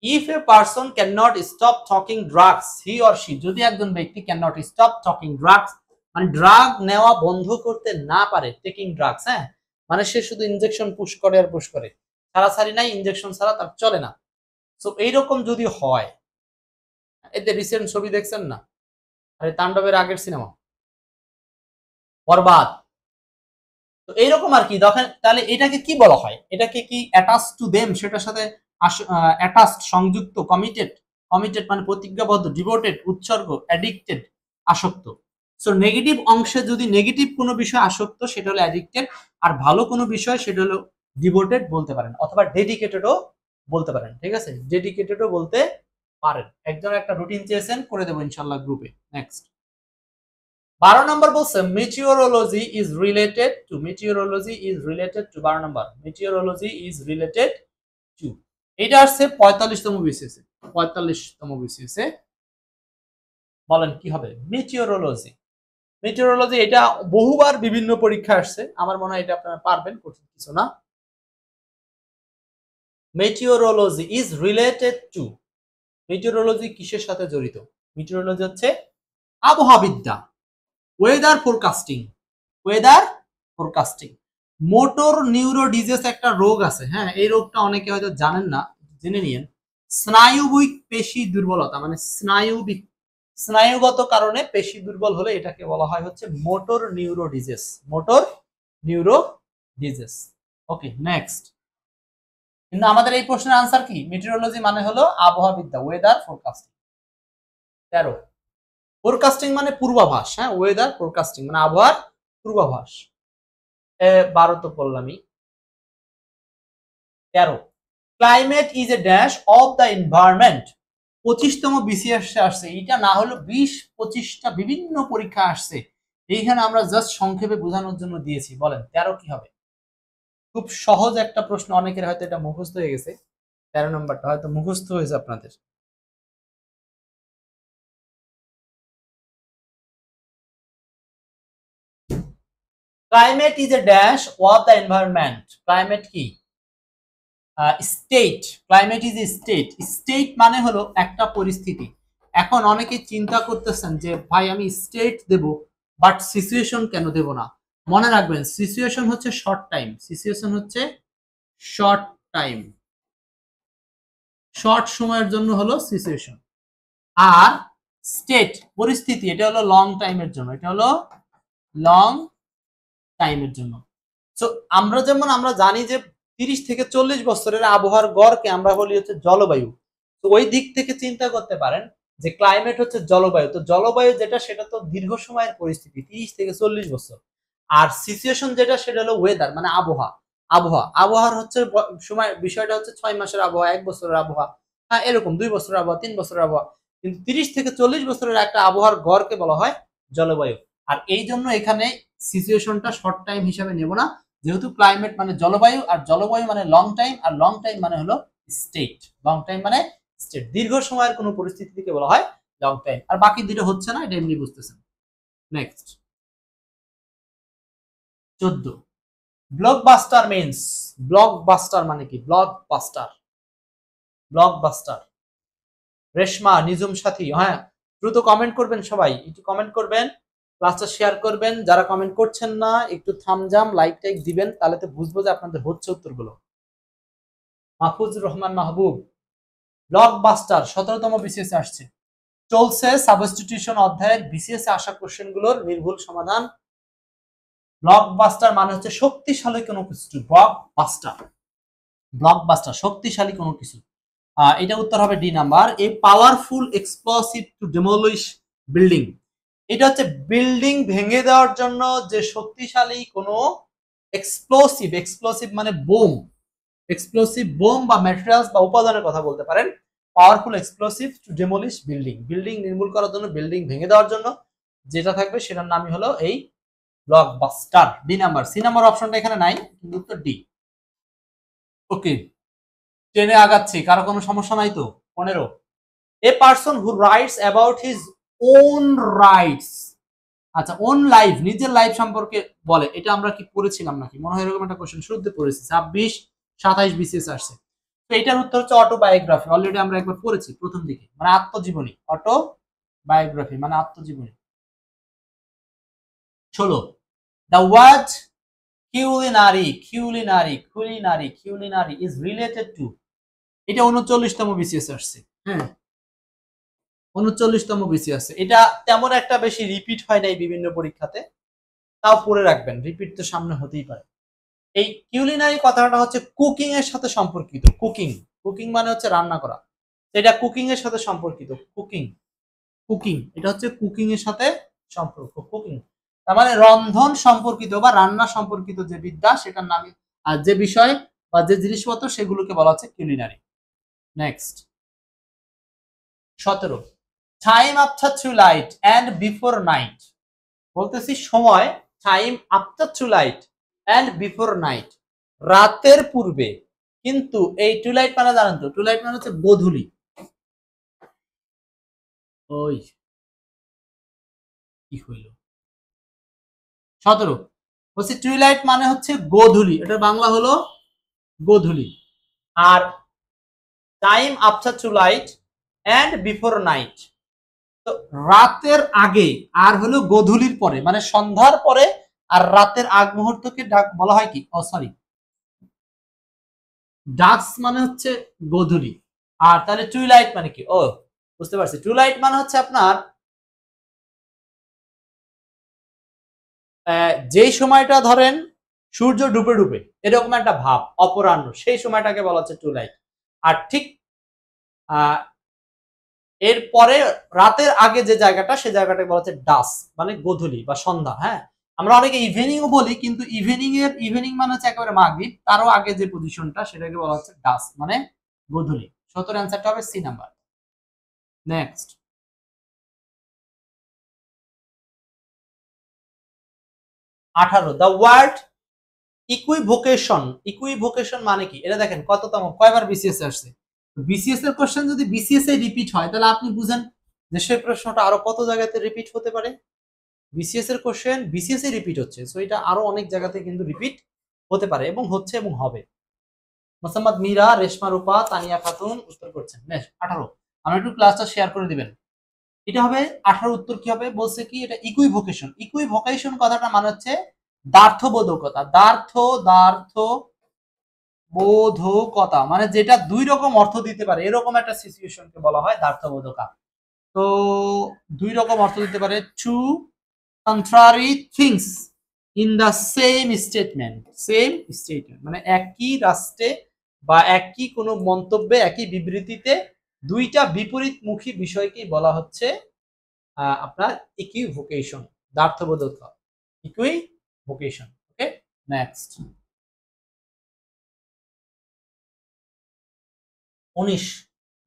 if a person can not stop talking drugs he or she, যদি একজন ব্যক্তি can not stop talking drugs মানে ড্রাগ নেওয়া বন্ধ করতে না পারে, টেকিং ড্রাগস, হ্যাঁ, মানে সে শুধু ইনজেকশন পুশ করে আর পুশ করে, ছাড়াছাড়ি নাই, ইনজেকশন ছাড়া তার চলে না। সো এইরকম যদি হয়, এতে রিসেন্ট ছবি দেখছেন না, আরে তাণ্ডবের আগের সিনেমা বরবাদ, তো এইরকম আর কি দেখেন, তাহলে এটাকে কি বলা হয়? এটাকে কি অ্যাটাচ টু দেম, সেটার সাথে অ্যাটাচড, সংযুক্ত, কমিটেড। কমিটেড মানে প্রতিজ্ঞাবদ্ধ, ডিভোটেড উৎসর্গ, অ্যাডিক্টেড আসক্ত। সো নেগেটিভ অংশে যদি নেগেটিভ কোনো বিষয় আসক্ত সেটা হলো অ্যাডিক্টেড, আর ভালো কোনো বিষয় সেটা হলো ডিভোটেড বলতে পারেন, অথবা ডেডিকেটেডও বলতে পারেন, ঠিক আছে? ডেডিকেটেডও বলতে পারেন। একজন একটা রুটিন চেয়েছেন, করে দেবো ইনশাআল্লাহ গ্রুপে। নেক্সট 12 নম্বর বলছে meteorology is related to, meteorology is related two 12 number, meteorology is related to, এটা আসছে 45তম বিসিএস এ। 45তম বিসিএস এ বলেন কি হবে? মেটিওরোলজি। মেটিওরোলজি এটা বহুবার বিভিন্ন পরীক্ষা আসছে, আমার মনে হয় এটা আপনারা পারবেন, কঠিন কিছু না। Meteorology is related to, meteorology কিসের সাথে জড়িত? মেটিওরোলজি হচ্ছে আবহাওয়াবিদ্যা, weather forecasting, weather forecasting. Motor neuro disease একটা রোগ আছে, হ্যাঁ, এই রোগটা অনেকে হয়তো জানেন না, জেনে নিন। স্নায়ুবিক পেশি দুর্বলতা মানে স্নায়ুগত কারণে পেশি দুর্বল হলে এটাকে বলা হয় হচ্ছে motor neuro disease, motor neuro disease. Okay, next. কিন্তু আমাদের এই প্রশ্নের আনসার কি? মেটিওরোলজি মানে হলো আবহাওয়াবিদ্যা, ওয়েদার ফোরকাস্টিং। 13 ফোরকাস্টিং মানে পূর্বাভাস, হ্যাঁ, ওয়েদার ফোরকাস্টিং মানে আবহাওয়ার পূর্বাভাস। 12 তো বললামই। 13 climate is a dash of the environment, 25তম বিসিএস আসছে, এটা না হলো 20-25টা বিভিন্ন পরীক্ষা আসছে। এইখানে আমরা জাস্ট সংক্ষেপে বোঝানোর জন্য দিয়েছি। বলেন 13 কি হবে? খুব সহজ একটা প্রশ্ন, অনেকের হয়তো এটা মুখস্থ হয়ে গেছে। 13 নম্বরটা হয়তো মুখস্থ হয়েছে আপনাদের। Climate is a dash of the environment. Climate কি? State. Climate is a state. State মানে হলো একটা পরিস্থিতি। এখন অনেকে চিন্তা করতেছেন যে ভাই আমি স্টেট দেব, বাট সিচুয়েশন কেন দেব না? মনে রাখবেন সিচুয়েশন হচ্ছে শর্ট টাইম। সিচুয়েশন হচ্ছে শর্ট টাইম, শর্ট সময়ের জন্য হলো সিচুয়েশন। আর স্টেট পরিস্থিতি, এটা হলো লং টাইমের জন্য। এটা হলো লং টাইমের জন্য। সো আমরা জানি যে 30 থেকে 40 বছরের আবহাওয়ার গড়কে আমরা বলি হচ্ছে জলবায়ু। তো ওই দিক থেকে চিন্তা করতে পারেন যে ক্লাইমেট হচ্ছে জলবায়ু। তো জলবায়ু যেটা সেটা তো দীর্ঘ সময়ের পরিস্থিতি, 30 থেকে 40 বছর। আর সিচুয়েশন যেটা সেটা হলো ওয়েদার, মানে আবহাওয়া। আবহাওয়ার হচ্ছে সময়, বিষয়টা হচ্ছে 6 মাসের আবহাওয়া, 1 বছরের আবহাওয়া, হ্যাঁ এরকম 2 বছরের আবহাওয়া, 3 বছরের আবহাওয়া। কিন্তু 30 থেকে 40 বছরের একটা আবহাওয়ার গড়কে বলা হয় জলবায়ু। আর এই জন্য এখানে সিচুয়েশনটা শর্ট টাইম হিসাবে নেব না, যেহেতু ক্লাইমেট মানে জলবায়ু, আর জলবায়ু মানে লং টাইম, আর লং টাইম মানে হলো স্টেট। লং টাইম মানে স্টেট, দীর্ঘ সময়ের কোনো পরিস্থিতিকে বলা হয় লং টাইম। আর বাকি দুটো হচ্ছে না, এটা এমনি বুঝতেছেন। Next 14, blockbuster means. ব্লকবাস্টার মানে কি? Blockbuster, blockbuster. রেশমা, নিজুম সাথী, হ্যাঁ দ্রুত কমেন্ট করবেন, সবাই একটু কমেন্ট করবেন, ক্লাসটা শেয়ার করবেন। যারা কমেন্ট করছেন না একটু থামজাম লাইক টাইক দিবেন, তাহলে তো বুঝবো যে আপনাদের হচ্ছে উত্তরগুলো। মাহফুজুর রহমান মাহবুব, ব্লকবাস্টার 17তম বিসিএস আসছে, চলছে সাবস্টিটিউশন অধ্যায়ের বিসিএস আসা কোশ্চেন গুলোর নির্ভুল সমাধান। ব্লকবাস্টার মানে হচ্ছে শক্তিশালী কোনো কিছু। ব্লকবাস্টার, ব্লকবাস্টার শক্তিশালী কোনো কিছু। এটা উত্তর হবে D number. A powerful explosive to demolish building. এটা হচ্ছে বিল্ডিং ভেঙে দেওয়ার জন্য যে শক্তিশালী কোনো এক্সপ্লোসিভ। এক্সপ্লোসিভ মানে বোম, এক্সপ্লোসিভ বোম বা ম্যাটেরিয়ালস বা উপাদানের কথা বলতে পারেন। Powerful explosive to demolish building, building নির্মূল করার জন্য, বিল্ডিং ভেঙে দেওয়ার জন্য যেটা থাকবে সেটার নামই হলো এই blockbuster. D number. C number অপশনটা এখানে নাই, কিন্তু উত্তর ডি। ওকে, ট্রেনে আগাচ্ছি, কারো কোনো সমস্যা নাই তো? 15, এ person who writes about his own rights. আচ্ছা, ওন লাইফ, নিজের লাইফ সম্পর্কে বলে। এটা আমরা কি পড়েছিলাম নাকি? মনে হয় এরকম একটা কোশ্চেন শুরুতে পড়েছি, 26 27 বিসিএস আসছে। তো এটার উত্তর হচ্ছে অটোবায়োগ্রাফি। অলরেডি আমরা একবার পড়েছি প্রথম দিকে, মানে আত্মজীবনী। অটোবায়োগ্রাফি মানে আত্মজীবনী। 16, the word culinary is related to. এটা 39তম বিসিএস আসছে। হ্যাঁ 39তম বিসিএস। এটা তেমন একটা বেশি রিপিট হয় নাই বিভিন্ন পরীক্ষাতে, তাও পড়ে রাখবেন, রিপিট তো সামনে হতেই পারে। এই কিউলিনারি কথাটা হচ্ছে কুকিং এর সাথে সম্পর্কিত। কুকিং, কুকিং মানে হচ্ছে রান্না করা। এটা কুকিং এর সাথে সম্পর্কিত। কুকিং, কুকিং এটা হচ্ছে কুকিং এর সাথে সম্পর্ক। কুকিং তার মানে রন্ধন সম্পর্কিত বা রান্না সম্পর্কিত যে বিদ্যা, সেটার নামে আর যে বিষয় বা যে জিনিসপত্র সেগুলোকে বলা হচ্ছে culinary. Next 17, time after twilight and before night. বলতেছি সময়, time after twilight and before night, রাতের পূর্বে। কিন্তু এই টু লাইট মানে জানেন তো, টু লাইট মানে হচ্ছে গোধূলি। ওই কি হইল? 17 বলছি টুইলাইট মানে হচ্ছে গোধূলি, এটার বাংলা হলো গোধূলি। আর time after twilight and before night, তো রাতের আগে আর হলো গোধূলির পরে, মানে সন্ধ্যার পরে আর রাতের আগ মুহূর্তকে বলা হয় কি? ও সরি, ডাস্ক মানে হচ্ছে গোধূলি। আর তাহলে টুইলাইট মানে কি? ও বুঝতে পারছি, টুইলাইট মানে হচ্ছে আপনার যেই সময়টা ধরেন সূর্য ডুবে ডুবে এরকম একটা ভাব, অপরাহ্ন, সেই সময়টাকে বলা হচ্ছে টুইলাইট। আর ঠিক এরপরে রাতের আগে যে জায়গাটা, সে জায়গাটাকে বলা হচ্ছে ডাস্ক, মানে গোধূলি বা সন্ধ্যা। হ্যাঁ আমরা অনেকে ইভিনিংও বলি, কিন্তু ইভিনিং মানে হচ্ছে একেবারে মাগরিব, তারও আগে যে পজিশনটা সেটাকে বলা হচ্ছে ডাস্ক মানে গোধূলি। 17 অ্যান্সারটা হবে C number. Next 18 the word equivocation মানে কি? এটা দেখেন কততম, কয়বার বিসিএস আসছে। বিসিএস এর কোশ্চেন যদি বিসিএস এ রিপিট হয় তাহলে আপনি বুঝেন যে সেই প্রশ্নটা আরো কত জায়গাতে রিপিট হতে পারে। বিসিএস এর কোশ্চেন বিসিএস এ রিপিট হচ্ছে, সো এটা আরো অনেক জায়গাতে কিন্তু রিপিট হতে পারে এবং হচ্ছে এবং হবে। মোসাম্মদ মীরা, রেশমা রূপা, তানিয়া খাতুন উত্তর করছেন। বেশ, 18। আমরা একটু ক্লাসটা শেয়ার করে দিবেন। এটা হবে 18 উত্তর কি হবে? বলছে কি এটা ইকুইভোকেশন। ইকুইভোকেশন কথাটা মানে হচ্ছে দ্বার্থবোধকতা। দ্বার্থবোধকতা মানে যেটা দুই রকম অর্থ দিতে পারে, এরকম একটা সিচুয়েশনকে বলা হয় দ্বার্থবোধকতা। তো দুই রকম অর্থ দিতে পারে, to contrary things in the same statement. Same statement মানে একই রাষ্ট্রে বা একই কোনো মন্তব্যে, একই বিবৃতিতে দুইটা বিপরীতমুখী বিষয়কেই বলা হচ্ছে আপনার ইকুইভোকেশন, দ্বার্থবোধকতা, ইকুইভোকেশন। ওকে, নেক্সট 19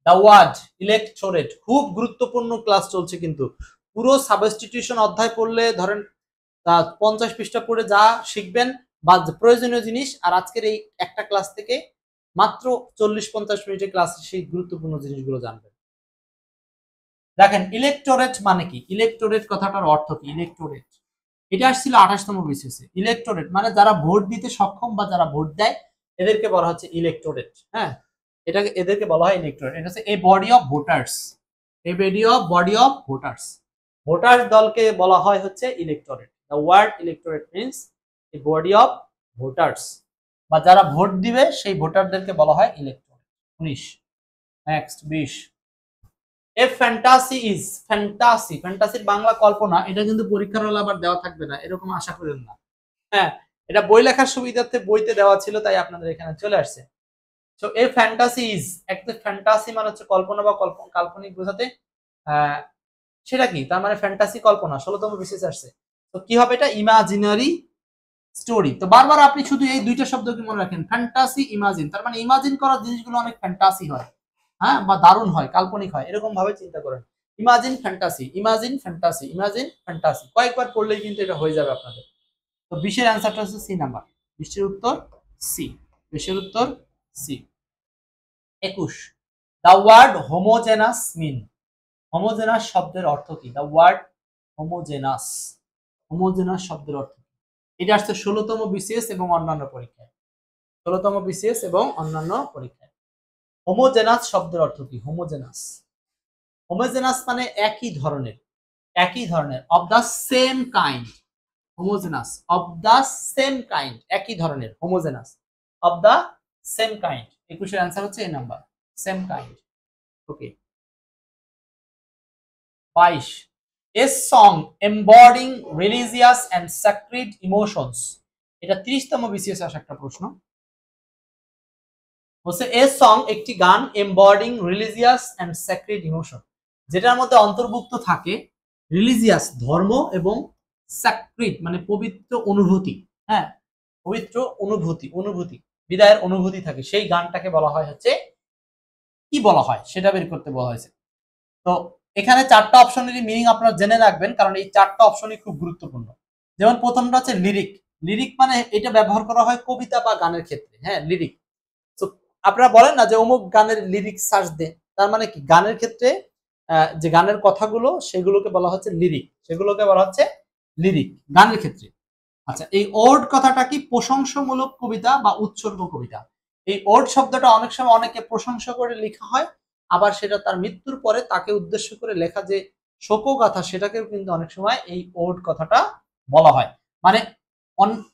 দ্য ওয়ার্ড ইলেকটোরেট। খুব গুরুত্বপূর্ণ ক্লাস চলছে কিন্তু। পুরো সাবস্টিটিউশন অধ্যায় পড়লে ধরেন 50 পৃষ্ঠা পড়ে যা শিখবেন বা প্রয়োজনীয় জিনিস, আর আজকের এই একটা ক্লাস থেকে মাত্র 40-50 মিনিটের ক্লাসে সেই গুরুত্বপূর্ণ জিনিসগুলো জানবেন। দেখেন ইলেকটোরেট মানে কি? ইলেকটোরেট কথাটার অর্থ কি? ইলেকটোরেট এটা আসছিল 28তম বিসিএসে। ইলেকটোরেট মানে যারা ভোট দিতে সক্ষম বা যারা ভোট দেয় এদেরকে বলা হচ্ছে ইলেকটোরেট। হ্যাঁ, এটাকে এদেরকে বলা হয় ইলেকটোরেট। এটা হচ্ছে a body of voters. A body of voters. Voter দলকে বলা হয় হচ্ছে electorate. The word electorate means a body of voters, বা যারা ভোট দিবে সেই ভোটারদেরকে বলা হয় electorate. 19। Next 20 a fantasy is. Fantasy, ফ্যান্টাসির বাংলা কল্পনা। এটা কিন্তু পরীক্ষার হলে আবার দেওয়া থাকবে না, এরকম আশা করেন না। হ্যাঁ, এটা বই লেখার সুবিধার্থে বইতে দেওয়া ছিল, তাই আপনাদের এখানে চলে আসছে। সো এ ফ্যান্টাসি ইজ, একটা ফ্যান্টাসি মানে হচ্ছে কল্পনা বা কাল্পনিক বোঝাতে। সেটা কি? তার মানে ফ্যান্টাসি কল্পনা। 16তম বিশেষ আসছে। তো কি হবে এটা? Imaginary story. তো বারবার আপনি শুধু এই দুইটা শব্দকে মনে রাখেন, ফ্যান্টাসি, ইমাজিন। তার মানে ইমাজিন করা জিনিসগুলো অনেক ফ্যান্টাসি হয়, হ্যাঁ, বা দারুণ হয়, কাল্পনিক হয়, এরকম ভাবে চিন্তা করেন। Imagine fantasy, imagine fantasy, imagine fantasy, কয়েকবার পড়লেই কিন্তু এটা হয়ে যাবে আপনাদের। তো 20-এর অ্যান্সারটা হচ্ছে সি নাম্বার। 20-এর উত্তর সি। 20-এর উত্তর C. 21 the word homogeneous mean. Homogeneous শব্দের অর্থ কি? The word homogeneous. হোমোজেনাস শব্দের অর্থ কি? এটা আসছে 16তম বিসিএস এবং অন্যান্য পরীক্ষায়। 16তম বিসিএস এবং অন্যান্য পরীক্ষায়। হোমোজেনাস শব্দের অর্থ কি? হোমোজেনাস, হোমোজেনাস মানে একই ধরনের, একই ধরনের, of the same kind. Homogeneous of the same kind, একই ধরনের, homogeneous of the same kind. 21-এর অ্যান্সার হচ্ছে এই number, same kind. Okay, 22 a song embodying religious and sacred emotions. এটা 30তম বিসিএস আসা একটা প্রশ্ন। বলছে এ সং একটি গান, এমবডিং রিলিজিয়াস এন্ড স্যাক্রিড ইমোশন, যেটার মধ্যে অন্তর্ভুক্ত থাকে রিলিজিয়াস ধর্ম এবং স্যাক্রিড মানে পবিত্র অনুভূতি। হ্যাঁ, পবিত্র অনুভূতি, অনুভূতি, বিদায়ের অনুভূতি থাকে, সেই গানটাকে বলা হয় হচ্ছে কি বলা হয় সেটা বের করতে বলা হয়েছে। তো এখানে 4টা অপশনেরই মিনিং আপনারা জেনে রাখবেন, কারণ এই 4টা অপশনই খুব গুরুত্বপূর্ণ। যেমন প্রথমটা হচ্ছে লিরিক। লিরিক মানে এটা ব্যবহার করা হয় কবিতা বা গানের ক্ষেত্রে। হ্যাঁ, লিরিক। তো আপনারা বলেন না যে অমুক গানের লিরিক সার্চ দে, তার মানে কি? গানের ক্ষেত্রে যে গানের কথাগুলো সেগুলোকে বলা হচ্ছে লিরিক, সেগুলোকে বলা হচ্ছে লিরিক গানের ক্ষেত্রে। আচ্ছা, এই ওড কথাটা কি? প্রশংসামূলক কবিতা বা উৎসর্গ কবিতা। এই ওড শব্দটা অনেক সময় অনেকে প্রশংসা করে লেখা হয়, আবার সেটা তার মৃত্যুর পরে তাকে উদ্দেশ্য করে লেখা যে শোকগাথা, সেটাকেও কিন্তু অনেক সময় এই ওড কথাটা বলা হয়। মানে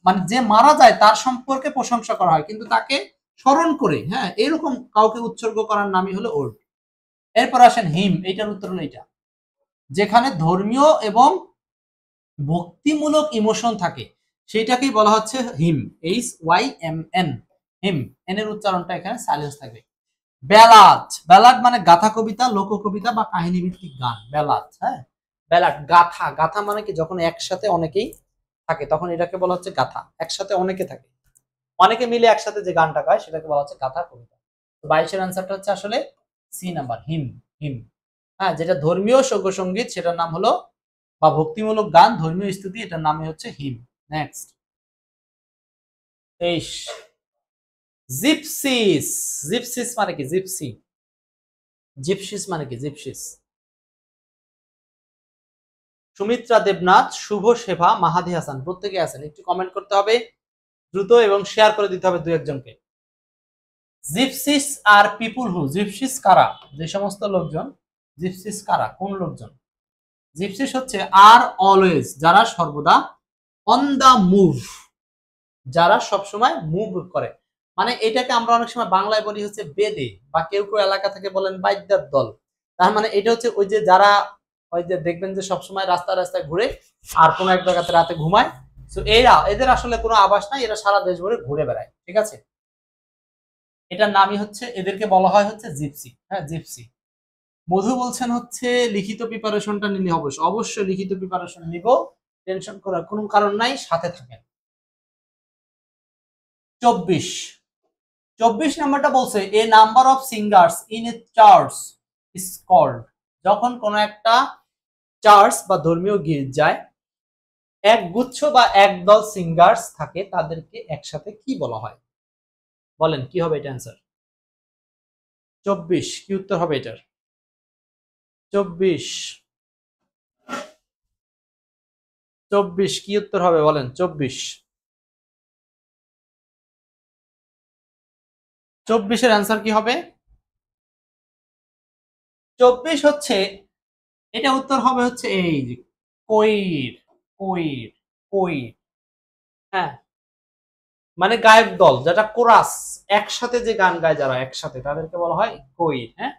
মানে যে মারা যায় তার সম্পর্কে প্রশংসা করা হয়, কিন্তু তাকে স্মরণ করে, হ্যাঁ, এরকম কাউকে উৎসর্গ করার নামই হলো ওড। এরপর আসেন হিম। এইটার উত্তর হলো এটা, যেখানে ধর্মীয় এবং ভক্তিমূলক ইমোশন থাকে সেটাকেই বলা হচ্ছে হিম। HYMN, হিম। এন এর উচ্চারণটা এখানে সাইলেন্স থাকবে। ব্যালাড, ব্যালাড মানে গাথা কবিতা, লোক কবিতা বা কাহিনী ভিত্তিক গান, ব্যালাড। হ্যাঁ, ব্যালাড। গাথা, গাথা মানে কি? যখন একসাথে অনেকেই থাকে তখন এটাকে বলা হচ্ছে গাথা। একসাথে অনেকে থাকে, অনেকে মিলে একসাথে যে গানটা গায় সেটাকে বলা হচ্ছে গাথা কবিতা। তো 22-এর অ্যান্সারটা হচ্ছে আসলে সি নাম্বার, হিম। হিম, হ্যাঁ, যেটা ধর্মীয় সঙ্গীত সেটার নাম হলো, বা ভক্তিমূলক গান, ধর্মীয় স্তুতি, এটার নামই হচ্ছে হিম। Next 23 gypsies. জিপসিস মানে কি? জিপসি, জিপসিস মানে কি? জিপসিস। সুমিত্রা দেবনাথ, শুভ সেবা, মাহাদি হাসান, প্রত্যেকে আছেন, একটু কমেন্ট করতে হবে দ্রুত এবং শেয়ার করে দিতে হবে 2-1 জনকে। জিপসিস আর পিপুল হু, জিপসিস কারা? যে সমস্ত লোকজন। জিপসিস কারা? কোন লোকজন? জিপসিস হচ্ছে আর অলওয়েজ, যারা সর্বদা, অন দা মুভ, যারা সবসময় মুভ করে। মানে এটাকে আমরা অনেক সময় বাংলায় বলি হচ্ছে বেদে, বা কেউ কেউ এলাকা থেকে বলেন বাইদ্যার দল। তার মানে এটা হচ্ছে ওই যে যারা, ওই যে দেখবেন যে সবসময় রাস্তায় রাস্তায় ঘুরে আর কোনো এক জায়গাতে রাতে ঘুমায়। তো এরা, এদের আসলে কোনো আবাস নাই, এরা সারা দেশ ভরে ঘুরে বেড়ায়, ঠিক আছে। এটার নামই হচ্ছে, এদেরকে বলা হয় হচ্ছে জিপসি। হ্যাঁ, জিপসি। মধু বলছেন হচ্ছে লিখিত প্রিপারেশনটা নিলে হবে, অবশ্যই লিখিত প্রিপারেশন নিব, টেনশন করার কোনো কারণ নাই, সাথে থাকেন। 24 নাম্বারটা বলছে a number of singers in a church is called. যখন কোন একটা চার্চ বা ধর্মীয় গির্জায় এক গুচ্ছ বা একদল সিঙ্গার্স থাকে, তাদেরকে একসাথে কি বলা হয়? বলেন কি হবে এটা অ্যান্সার? 24 কি উত্তর হবে এটার? 24 কি উত্তর হবে বলেন? 24 এর অ্যান্সার কি হবে? 24 হচ্ছে, এটা উত্তর হবে হচ্ছে এই যে কোইর, কোইর, কোইর। হ্যাঁ, মানে গায়ক দল, যেটা কোরাস, একসাথে যে গান গায় যারা একসাথে, তাদেরকে বলা হয় কোইর। হ্যাঁ,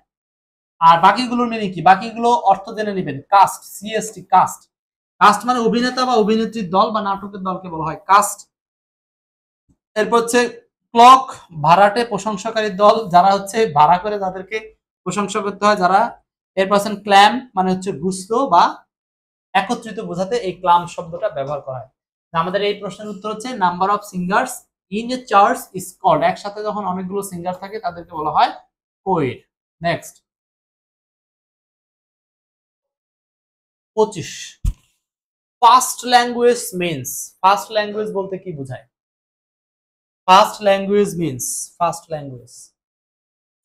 আর বাকিগুলোর মিনিং কি? বাকিগুলো অর্থ জেনে নেবেন। Caste, CST, caste. কাস্ট মানে অভিনেতা বা অভিনেত্রীর দল বা নাটকের দলকে বলা হয় কাস্ট। এরপর হচ্ছে ক্লক, ভাড়াটে প্রশংসাকারী দল, যারা হচ্ছে ভাড়া করে তাদেরকে প্রশংসা করতে হয় যারা। এরপর আছেন ক্ল্যাম, মানে হচ্ছে গুছলো বা একত্রিত বোঝাতে এই ক্লাম শব্দটা ব্যবহার করা হয়। আমাদের এই প্রশ্নের উত্তর হচ্ছে number of singers in a church is called. একসাথে যখন অনেকগুলো সিঙ্গার থাকে তাদেরকে বলা হয় choir. Next 25 first language means. First language বলতে কি বোঝায়? First language means, first language,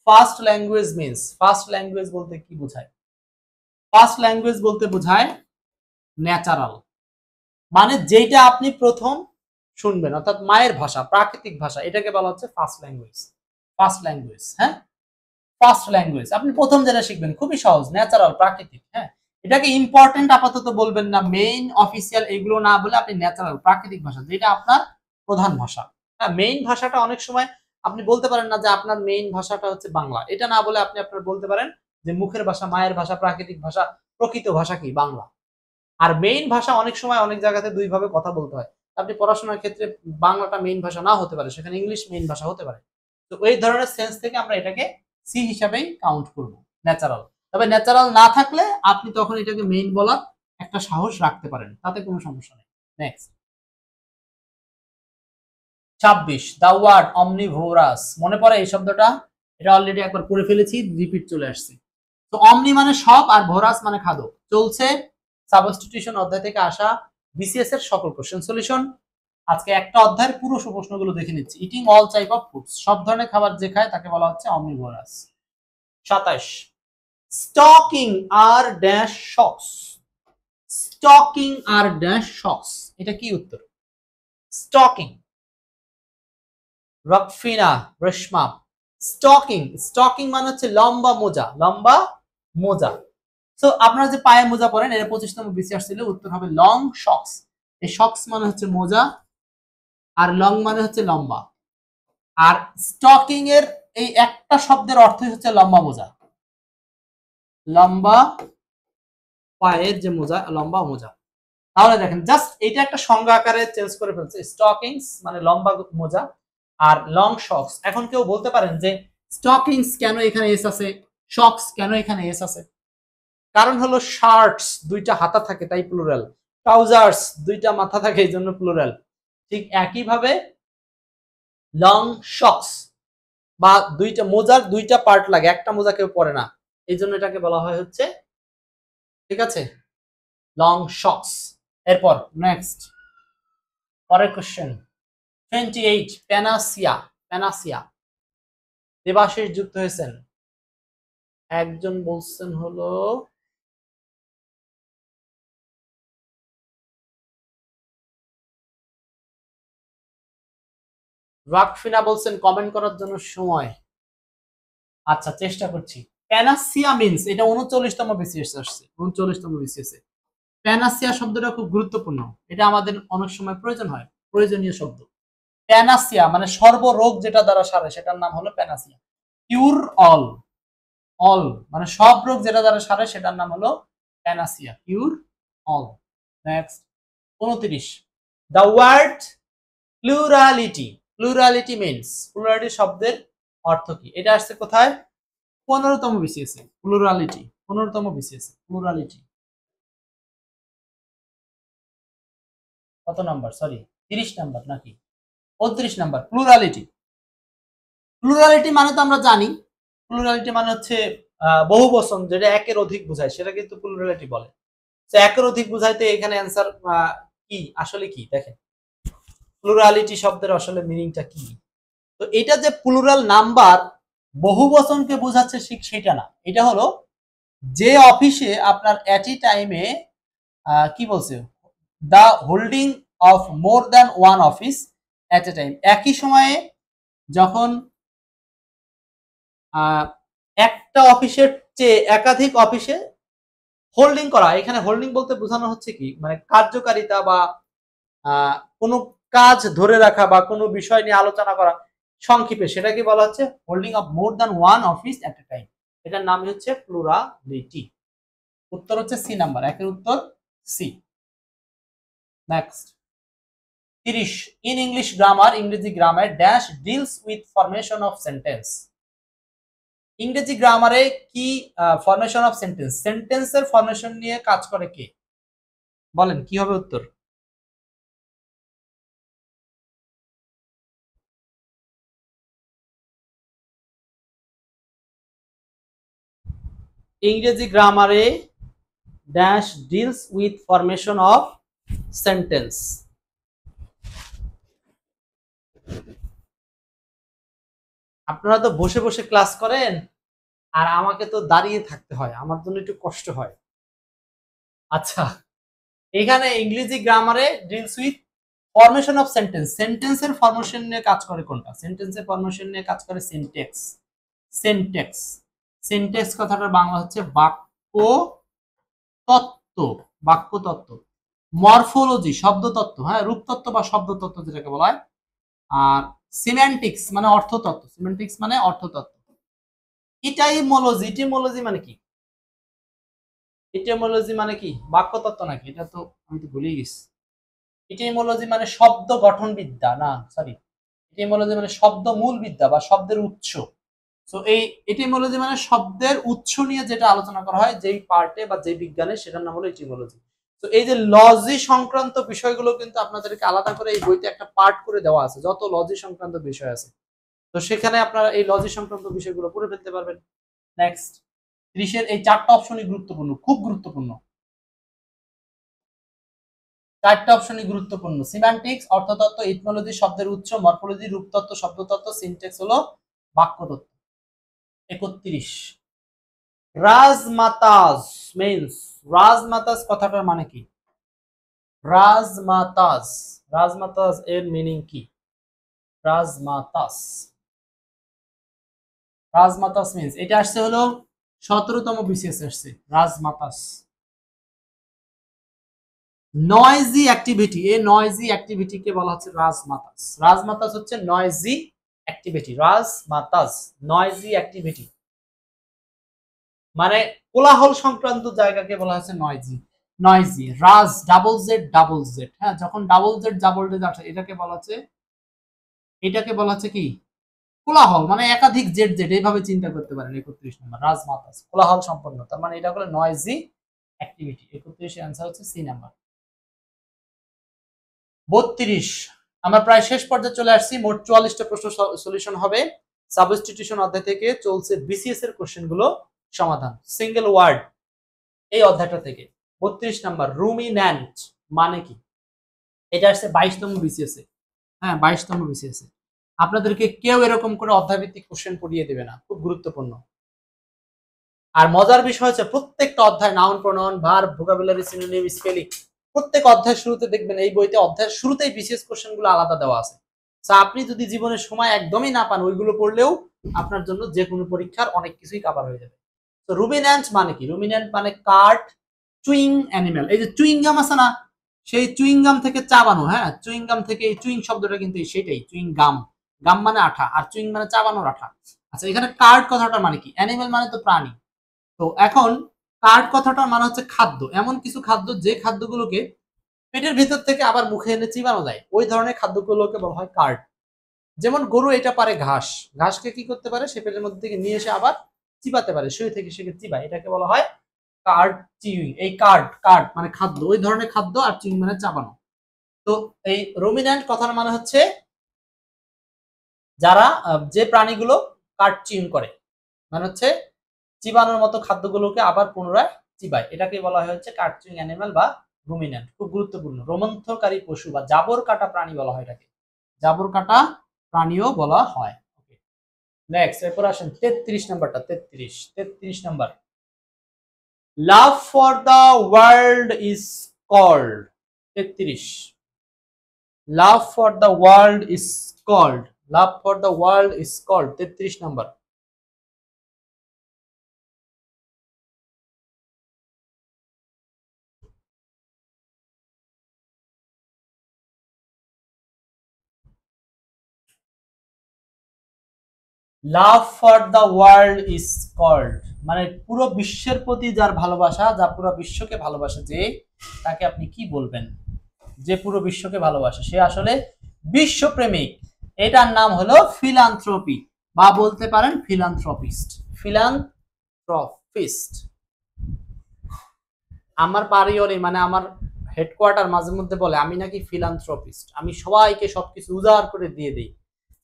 first language means, first language বলতে কি বোঝায়? ফার্স্ট ল্যাঙ্গুয়েজ বলতে বোঝায় ন্যাচারাল, মানে যেটা আপনি প্রথম শুনবেন, অর্থাৎ মায়ের ভাষা, প্রাকৃতিক ভাষা, এটাকে বলা হচ্ছে ফার্স্ট ল্যাঙ্গুয়েজ। ফার্স্ট ল্যাঙ্গুয়েজ, হ্যাঁ, ফার্স্ট ল্যাঙ্গুয়েজ আপনি প্রথম যেটা শিখবেন, খুবই সহজ, ন্যাচারাল, প্রাকৃতিক। হ্যাঁ, এটাকে ইম্পর্টেন্ট আপাতত বলবেন না, মেইন, অফিসিয়াল এগুলো না বলে আপনি ন্যাচারাল, প্রাকৃতিক ভাষা, যেটা আপনার প্রধান ভাষা। হ্যাঁ, মেইন ভাষাটা অনেক সময় আপনি বলতে পারেন না যে আপনার মেইন ভাষাটা হচ্ছে বাংলা, এটা না বলে আপনি আপনার বলতে পারেন যে মুখের ভাষা, মায়ের ভাষা, প্রাকৃতিক ভাষা, প্রকৃত ভাষা কি? বাংলা। আর মেইন ভাষা অনেক সময় অনেক জায়গাতে দুই ভাবে কথা বলতে হয়। আপনি পড়াশোনার ক্ষেত্রে বাংলাটা মেইন ভাষা না হতে পারে, সেখানে ইংলিশ মেইন ভাষা হতে পারে। তো এই ধরনের সেন্স থেকে আমরা এটাকে সি হিসাবেই কাউন্ট করব, ন্যাচারাল। তবে ন্যাচারাল না থাকলে আপনি তখন এটাকে মেইন বলার একটা সাহস রাখতে পারেন, তাতে কোনো সমস্যা নেই। Next 26 the word omnivorous. মনে পড়ে এই শব্দটা? এটা অলরেডি একবার পড়ে ফেলেছি, রিপিট চলে আসছে। তো অমনি মানে সব, আর ভোরাস মানে খাদক। চলছে সাবস্টিটিউশন অধ্যায় থেকে আসা বিসিএস এর সকল কোশ্চেন সলিউশন। আজকে একটা অধ্যায়ের পুরো প্রশ্নগুলো দেখে নিচ্ছি। Eating all type of foods, সব ধরনের খাবার যে খায় তাকে বলা হচ্ছে অমনিভোরাস। 27 স্টকিং আর ড্যাশ শক্স। স্টকিং আর ড্যাশ শক্স, এটা কি উত্তর? স্টকিং, রকফিনা, রেশমা। স্টকিং, স্টকিং মানে হচ্ছে লম্বা মোজা, লম্বা মোজা। সো আপনারা যে পায়ে মোজা পরেন, এর 25তম বিসিএস ছিল, উত্তর হবে লং শক্স। এই শক্স মানে হচ্ছে মোজা, আর লং মানে হচ্ছে লম্বা। আর স্টকিং এর এই একটা শব্দের অর্থই হচ্ছে লম্বা মোজা, লম্বা পায়ের যে মোজা, লম্বা মোজা। তাহলে দেখেন, জাস্ট এটা একটা সংজ্ঞা আকারে চেঞ্জ করে ফেলছে। স্টকিংস মানে লম্বা মোজা, আর লং শক্স। এখন কেউ বলতে পারেন যে স্টকিংস কেন এখানে এস আছে, শক্স কেন এখানে এস আছে? কারণ হলো শার্টস দুইটা হাতা থাকে তাই প্লুরাল, ট্রাউজার্স দুইটা মাথা থাকে এই জন্য প্লুরাল। ঠিক একইভাবে লং শক্স বা দুইটা মোজার দুইটা পার্ট লাগে, একটা মোজা কেউ পরে না, এই জন্য এটাকে বলা হয় হচ্ছে, ঠিক আছে, লং শক্স। এরপর নেক্সট পরের কোশ্চেন 28 প্যানাসিয়া। প্যানাসিয়া দেবাশিস যুক্ত হয়েছেন, একজন বলছেন হলো ওয়াকফিনা বলছেন কমেন্ট করার জন্য সময়। আচ্ছা চেষ্টা করছি। প্যানাসিয়া মিন্স, এটা 39তম বিসিএস আসছে, 39তম বিসিএস এ প্যানাসিয়া শব্দটা খুব গুরুত্বপূর্ণ, এটা আমাদের অনেক সময় প্রয়োজন হয়, প্রয়োজনীয় শব্দ। প্যানাসিয়া মানে সর্বরোগ যেটা দ্বারা সারে সেটার নাম হলো প্যানাসিয়া। কিউর অল, অল মানে সব রোগ যেটা দ্বারা সারে সেটার নাম হলো panacea, cure all. Next 29 the word plurality. Plurality means, plurality শব্দের অর্থ কি? এটা আসছে কোথায়? 15তম বিসিএস এ। প্লুরালিটি 15তম বিসিএস এ। প্লুরালিটি কত নাম্বার? সরি 30 নাম্বার নাকি 29 নাম্বার। প্লুরালিটি, প্লুরালিটি মানে তো আমরা জানি, প্লুরালিটি মানে হচ্ছে বহুবচন, যেটা একের অধিক বোঝায় সেটা কিন্তু প্লুরালিটি বলে। তো একের অধিক বোঝাইতে এখানে অ্যান্সার কি আসলে কি দেখেন, প্লুরালিটি শব্দের আসলে মিনিংটা কি। তো এটা যে প্লুরাল নাম্বার বহুবচনকে বোঝাচ্ছে ঠিক সেটা না, এটা হলো যে অফিসে আপনার এট এ টাইমে কি বলছে, the holding of more than one office at A time, একই সময়ে যখন একটা অফিসের চেয়ে একাধিক অফিসে হোল্ডিং করা। এখানে হোল্ডিং বলতে বোঝানো হচ্ছে কি, মানে কার্যকারিতা বা কোনো কাজ ধরে রাখা বা কোনো বিষয় নিয়ে আলোচনা করা সংক্ষেপে, সেটাকে বলা হচ্ছে holding of more than one office at A time, এটার নাম হচ্ছে প্লুরালিটি। উত্তর হচ্ছে সি নাম্বার, একের উত্তর C. Next 30 in English grammar, ইংরেজি grammar dash deals with formation of sentence. ইংরেজি গ্রামারে কি ফরমেশন অফ সেন্টেন্স, সেন্টেন্সের ফরমেশন নিয়ে কাজ করে কে? বলেন কি হবে উত্তর? ইংরেজি গ্রামারে dash deals with formation of sentence. আপনারা তো বসে বসে ক্লাস করেন, আর আমাকে তো দাঁড়িয়ে থাকতে হয়, আমার জন্য একটু কষ্ট হয়। আচ্ছা, এখানে ইংরেজি গ্রামারে deals with formation of sentence, সেন্টেন্সের ফরমেশন নিয়ে কাজ করে কোনটা? সেন্টেন্সের ফরমেশন নিয়ে কাজ করে সিনট্যাক্স। সিনট্যাক্স, সিনট্যাক্স কথাটার বাংলা হচ্ছে বাক্য তত্ত্ব, বাক্য তত্ত্ব। মরফোলজি শব্দতত্ত্ব, হ্যাঁ রূপতত্ত্ব বা শব্দতত্ত্ব যেটাকে বলা হয়। আর সিম্যান্টিক্স মানে অর্থতত্ত্ব, সিম্যান্টিক্স মানে অর্থতত্ত্ব। ইটাইমোলজি, ইটিমোলজি মানে কি? ইটিমোলজি মানে কি বাক্যতত্ত্ব নাকি? এটা তো আমি তো ভুলেই গেছি। ইটিমোলজি মানে শব্দ গঠন বিদ্যা, না সরি, ইটিমোলজি মানে শব্দ মূল বিদ্যা বা শব্দের উৎস। সো এই এটিমোলজি মানে শব্দের উৎস নিয়ে যেটা আলোচনা করা হয় যেই পার্টে বা যেই বিজ্ঞানে, সেটার নাম হলো এটিমোলজি। তো এই যে লজি সংক্রান্ত বিষয়গুলো কিন্তু আপনাদেরকে আলাদা করে এই বইতে একটা পার্ট করে দেওয়া আছে, যত লজি সংক্রান্ত বিষয় আছে, তো সেখানে আপনারা এই লজি সংক্রান্ত বিষয়গুলো পড়ে ফেলতে পারবেন। নেক্সট 30 এই চারটা অপশনই গুরুত্বপূর্ণ, খুব গুরুত্বপূর্ণ, চারটা অপশনই গুরুত্বপূর্ণ। সিম্যান্টিক্স অর্থতত্ত্ব, ইটিমোলজি শব্দের উৎস, মরফোলজি রূপতত্ত্ব শব্দতত্ত্ব, সিনট্যাক্স হলো বাক্যতত্ত্ব। 31 রাজমাতাজ মিন্স, রাজমাতাজ কথাটার মানে কি? রাজমাতাজ, রাজমাতাজ এর মিনিং কি? রাজমাতাজ, রাজমাতাজ মিন্স, এটা আসছে হলো 17তম বিসিএস আসছে রাজমাতাজ। নয়েজি অ্যাক্টিভিটি, এই নয়েজি অ্যাক্টিভিটি কে বলা হচ্ছে রাজমাতাজ। রাজমাতাজ হচ্ছে নয়েজি অ্যাক্টিভিটি, রাজমাতাজ নয়েজি অ্যাক্টিভিটি মানে কোলাহল সংক্রান্ত জায়গাকে বলা হচ্ছে নয়েজি। নয়েজি রাজ ডাবল জেড ডাবল জেড, হ্যাঁ যখন ডাবল জেড ডাবল জেড আসে এটাকে বলা হচ্ছে, এটাকে বলা হচ্ছে কি কোলাহল, মানে একাধিক জেড জেড এইভাবে চিন্তা করতে পারেন। 31 নম্বর রাজমাতাজ কোলাহল সম্পন্ন, তার মানে এটা হলো নয়েজি অ্যাক্টিভিটি। 31 এর आंसर হচ্ছে সি নাম্বার। 32 আমরা প্রায় শেষ পর্যায়ে চলে আসছি, মোট 44টা প্রশ্ন সলিউশন হবে সাবস্টিটিউশন অধ্যায় থেকে, চলছে বিসিএস এর কোশ্চেন গুলো সমাধান সিঙ্গেল ওয়ার্ড এই অধ্যায়টা থেকে। 32 নাম্বার রুমিন্যান্ট মানে কি? এটা আসছে 22তম বিসিএস এ। হ্যাঁ, 22তম বিসিএস এ আপনাদেরকে কেউ এরকম করে অধ্যায়ভিত্তিক কোশ্চেন পড়িয়ে দেবে না, খুব গুরুত্বপূর্ণ। আর মজার বিষয় হচ্ছে প্রত্যেকটা অধ্যায় noun, pronoun, verb, vocabulary, synonym, spelling প্রত্যেক অধ্যায়ের শুরুতে দেখবেন এই বইতে অধ্যায়ের শুরুতেই বিসিএস কোশ্চেন গুলো আলাদা দেওয়া আছে। আপনি যদি জীবনে সময় একদমই না পান ওইগুলো পড়লেও আপনার জন্য যে কোনো পরীক্ষার অনেক কিছুই কভার হয়ে যাবে। তো রুমিন্যান্ট মানে কি? রুমিন্যান্ট মানে কার্ট চুইং অ্যানিমেল। এই যে চুইং গাম আছে না, সেই চুইং গাম থেকে চাবানো। হ্যাঁ, চুইং গাম থেকে এই চুইং শব্দটা কিন্তু সেটাই, চুইং গাম। গাম মানে আঠা আর চুইং মানে চাবানোর আঠা। আচ্ছা, এখানে কার্ট কথাটা মানে কি? অ্যানিমেল মানে তো প্রাণী। তো এখন কার্ট কথাটার মানে হচ্ছে খাদ্য, এমন কিছু খাদ্য যে খাদ্যগুলোকে পেটের ভিতর থেকে আবার মুখে এনে চিবানো যায়, ওই ধরনের খাদ্যগুলোকে বলা হয় কার্ট। যেমন গরু এটা পারে ঘাস, ঘাসকে কি করতে পারে? সে পেটের মধ্যে থেকে নিয়ে এসে আবার চিবাতে পারে, শুয়ে থেকে সে চিবায়, এটাকে বলা হয় কার্ট চিউইং। এই কার্ট, কার্ট মানে খাদ্য, ওই ধরনের খাদ্য, আর চিউইং মানে চাবানো। তো এই রুমিন্যান্ট কথার মানে হচ্ছে যারা যে প্রাণীগুলো কার্ট চিউইং করে, মানে হচ্ছে চিবানোর মতো খাদ্যগুলোকে আবার পুনরায় চিবায়, এটাকে বলা হয় হচ্ছে কার্ট চিউইং অ্যানিমাল বা রুমিন্যান্ট। খুব গুরুত্বপূর্ণ। রোমন্থকারী পশু বা জাবর কাটা প্রাণী বলা হয় এটাকে, জাবর কাটা প্রাণীও বলা হয়। নেক্সট, এরপর আসেন 33 নাম্বারটা। 33 number, love for the world is called. 33, love for the world is called. Love for the world is called 33 number. Love for the world is called মানে পুরো বিশ্বের প্রতি যার ভালোবাসা, যা পুরো বিশ্বকে ভালোবাসে, যে তাকে আপনি কি বলবেন? যে পুরো বিশ্বকে ভালোবাসে সে আসলে বিশ্বপ্রেমিক। এটার নাম হলো ফিলান্থ্রপি, বা বলতে পারেন ফিলান্থ্রপিস্ট। ফিলান্থ্রপিস্ট। আমার বাড়িওরে মানে আমার হেডকোয়ার্টার মাঝে মধ্যে বলে আমি নাকি ফিলান্থ্রপিস্ট, আমি সবাইকে সবকিছু উজাড় করে দিয়ে দিই।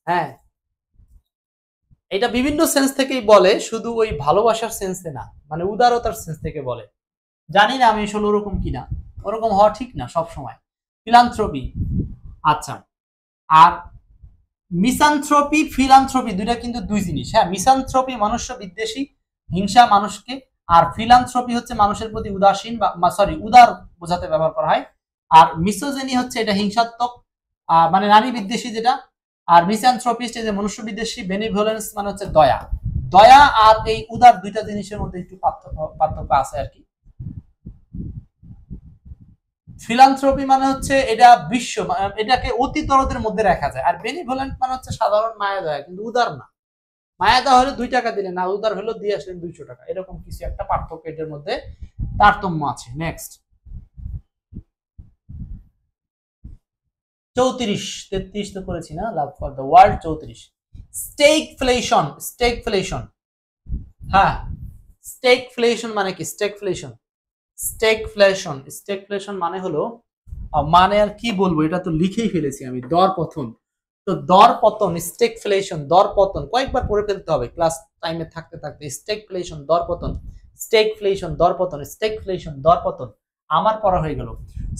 হ্যাঁ, এটা বিভিন্ন সেন্স থেকেই বলে, শুধু ওই ভালোবাসার সেন্সে না, মানে উদারতার সেন্স থেকে বলে। জানি না আমি আসলে ওরকম কিনা, ওরকম হওয়া ঠিক না সব সময়। ফিলান্থ্রপি। আচ্ছা, আর মিসানথ্রপি, ফিলান্থ্রপি দুইটা কিন্তু দুই জিনিস। হ্যাঁ, মিসানথ্রপি মনুষ্য বিদ্বেষী, হিংসা মানুষকে, আর ফিলান্থ্রপি হচ্ছে মানুষের প্রতি উদাসীন বা সরি উদার বোঝাতে ব্যবহার করা হয়। আর মিসোজেনি হচ্ছে এটা হিংসাত্মক, মানে নারী বিদ্বেষী যেটা। আর মিসানথ্রপিস্ট যে মনুষ্য বিদ্বেষী, বেনিভোলেন্স মানে হচ্ছে দয়া। দয়া আর এই উদার দুইটা জিনিসের মধ্যে একটু পার্থক্য আছে আর কি। ফিলান্থ্রপি মানে হচ্ছে এটা বিশ্ব, এটাকে অতিতরদের মধ্যে রাখা যায়। আর বেনিভোলেন্ট মানে হচ্ছে সাধারণ মায়া দয়া, কিন্তু উদার না। মায়া দেওয়া হলে 2 টাকা দিলেন, না উদার হলো দিয়ে আসলেন 200 টাকা, এরকম কিছু একটা পার্থক্য এদের মধ্যে তারতম্য আছে। নেক্সট 34, 33 তো করেছি না, লাভ ফর দ্য ওয়ার্ল্ড। 34, স্টেগফ্লেশন। স্টেগফ্লেশন, হ্যাঁ, স্টেগফ্লেশন মানে কি? স্টেগফ্লেশন, স্টেগফ্লেশন, স্টেগফ্লেশন মানে হলো, মানে আর কি বলবো, এটা তো লিখেই ফেলেছি আমি, দর পতন। তো দর পতন, স্টেগফ্লেশন, দর পতন কয়েকবার পড়ে ফেলতে হবে ক্লাস টাইমে থাকতে থাকতে। স্টেগফ্লেশন, দর পতন, স্টেগফ্লেশন, দর পতন, স্টেগফ্লেশন, দর পতন, আমার পড়া হয়ে গেল।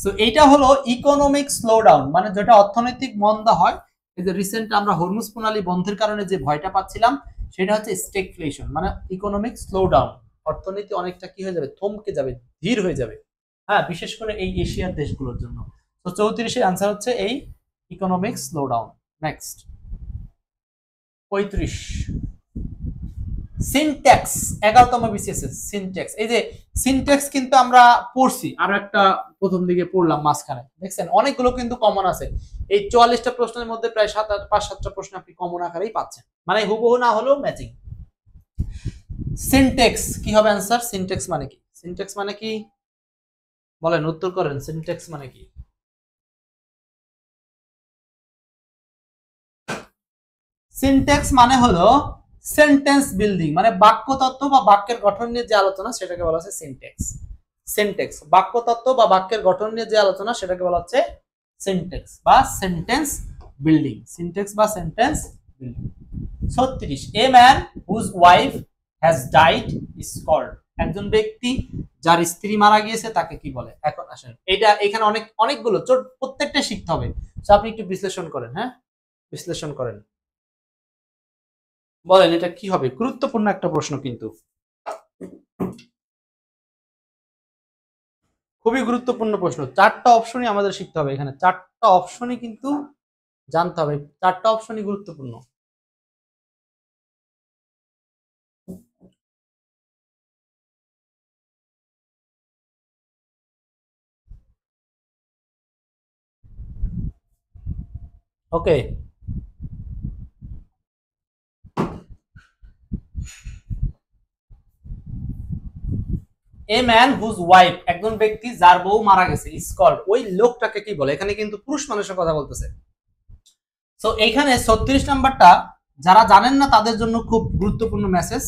সো এইটা হলো ইকোনমিক স্লোডাউন, মানে যেটা অর্থনৈতিক মন্দা হয়। এই যে রিসেন্ট আমরা হরমুজ প্রণালী বন্ধের কারণে যে ভয়টা পাচ্ছিলাম, সেটা হচ্ছে স্টেগফ্লেশন, মানে ইকোনমিক স্লোডাউন। অর্থনীতি অনেকটা কি হয়ে যাবে? থমকে যাবে, ধীর হয়ে যাবে। হ্যাঁ, বিশেষ করে এই এশিয়ার দেশগুলোর জন্য। তো 34 এর আনসার হচ্ছে এই ইকোনমিক স্লোডাউন। Next 35, syntax. 11তম বিসিএস এর সিনট্যাক্স। এই যে সিনট্যাক্স কিন্তু আমরা পড়ছি, আরো একটা প্রথম দিকে পড়লাম মাঝখানে, দেখছেন অনেকগুলো কিন্তু কমন আছে। এই 44টা প্রশ্নের মধ্যে প্রায় 5-7টা প্রশ্ন আপনি কমন আকারেই পাচ্ছেন, মানে হুবহু না হলেও ম্যাচিং। সিনট্যাক্স কি হবে আনসার? সিনট্যাক্স মানে কি? সিনট্যাক্স মানে কি বলেন, উত্তর করেন। সিনট্যাক্স মানে কি? সিনট্যাক্স মানে হলো সেন্টেন্স বিল্ডিং, মানে বাক্য তত্ত্ব বা বাক্যের গঠন নিয়ে যে আলোচনা সেটাকে বলা হচ্ছে সিনট্যাক্স। সিনট্যাক্স বাক্য তত্ত্ব বা বাক্যের গঠন নিয়ে যে আলোচনা সেটাকে বলা হচ্ছে সিনট্যাক্স বা সেন্টেন্স বিল্ডিং। সিনট্যাক্স বা sentence building. 36, a man whose wife has died is called. একজন ব্যক্তি যার স্ত্রী মারা গিয়েছে তাকে কি বলে? এখন আসেন, এটা এখানে অনেকগুলো প্রত্যেকটা শিখতে হবে। তো আপনি একটু বিশ্লেষণ করেন, হ্যাঁ বিশ্লেষণ করেন, বলেন এটা কি হবে? গুরুত্বপূর্ণ একটা প্রশ্ন, কিন্তু খুবই গুরুত্বপূর্ণ প্রশ্ন। 4টা অপশনই আমাদের শিখতে হবে, এখানে 4টা অপশনই কিন্তু জানতে হবে, 4টা অপশনই গুরুত্বপূর্ণ। ওকে, এ ম্যান হুজ ওয়াইফ, একজন ব্যক্তি যার বউ মারা গেছে, ইজ কল্ড, ওই লোকটাকে কি বলে? এখানে কিন্তু পুরুষ মানুষের কথা বলতেছে। সো এইখানে 36 নাম্বারটা যারা জানেন না তাদের জন্য খুব গুরুত্বপূর্ণ মেসেজ।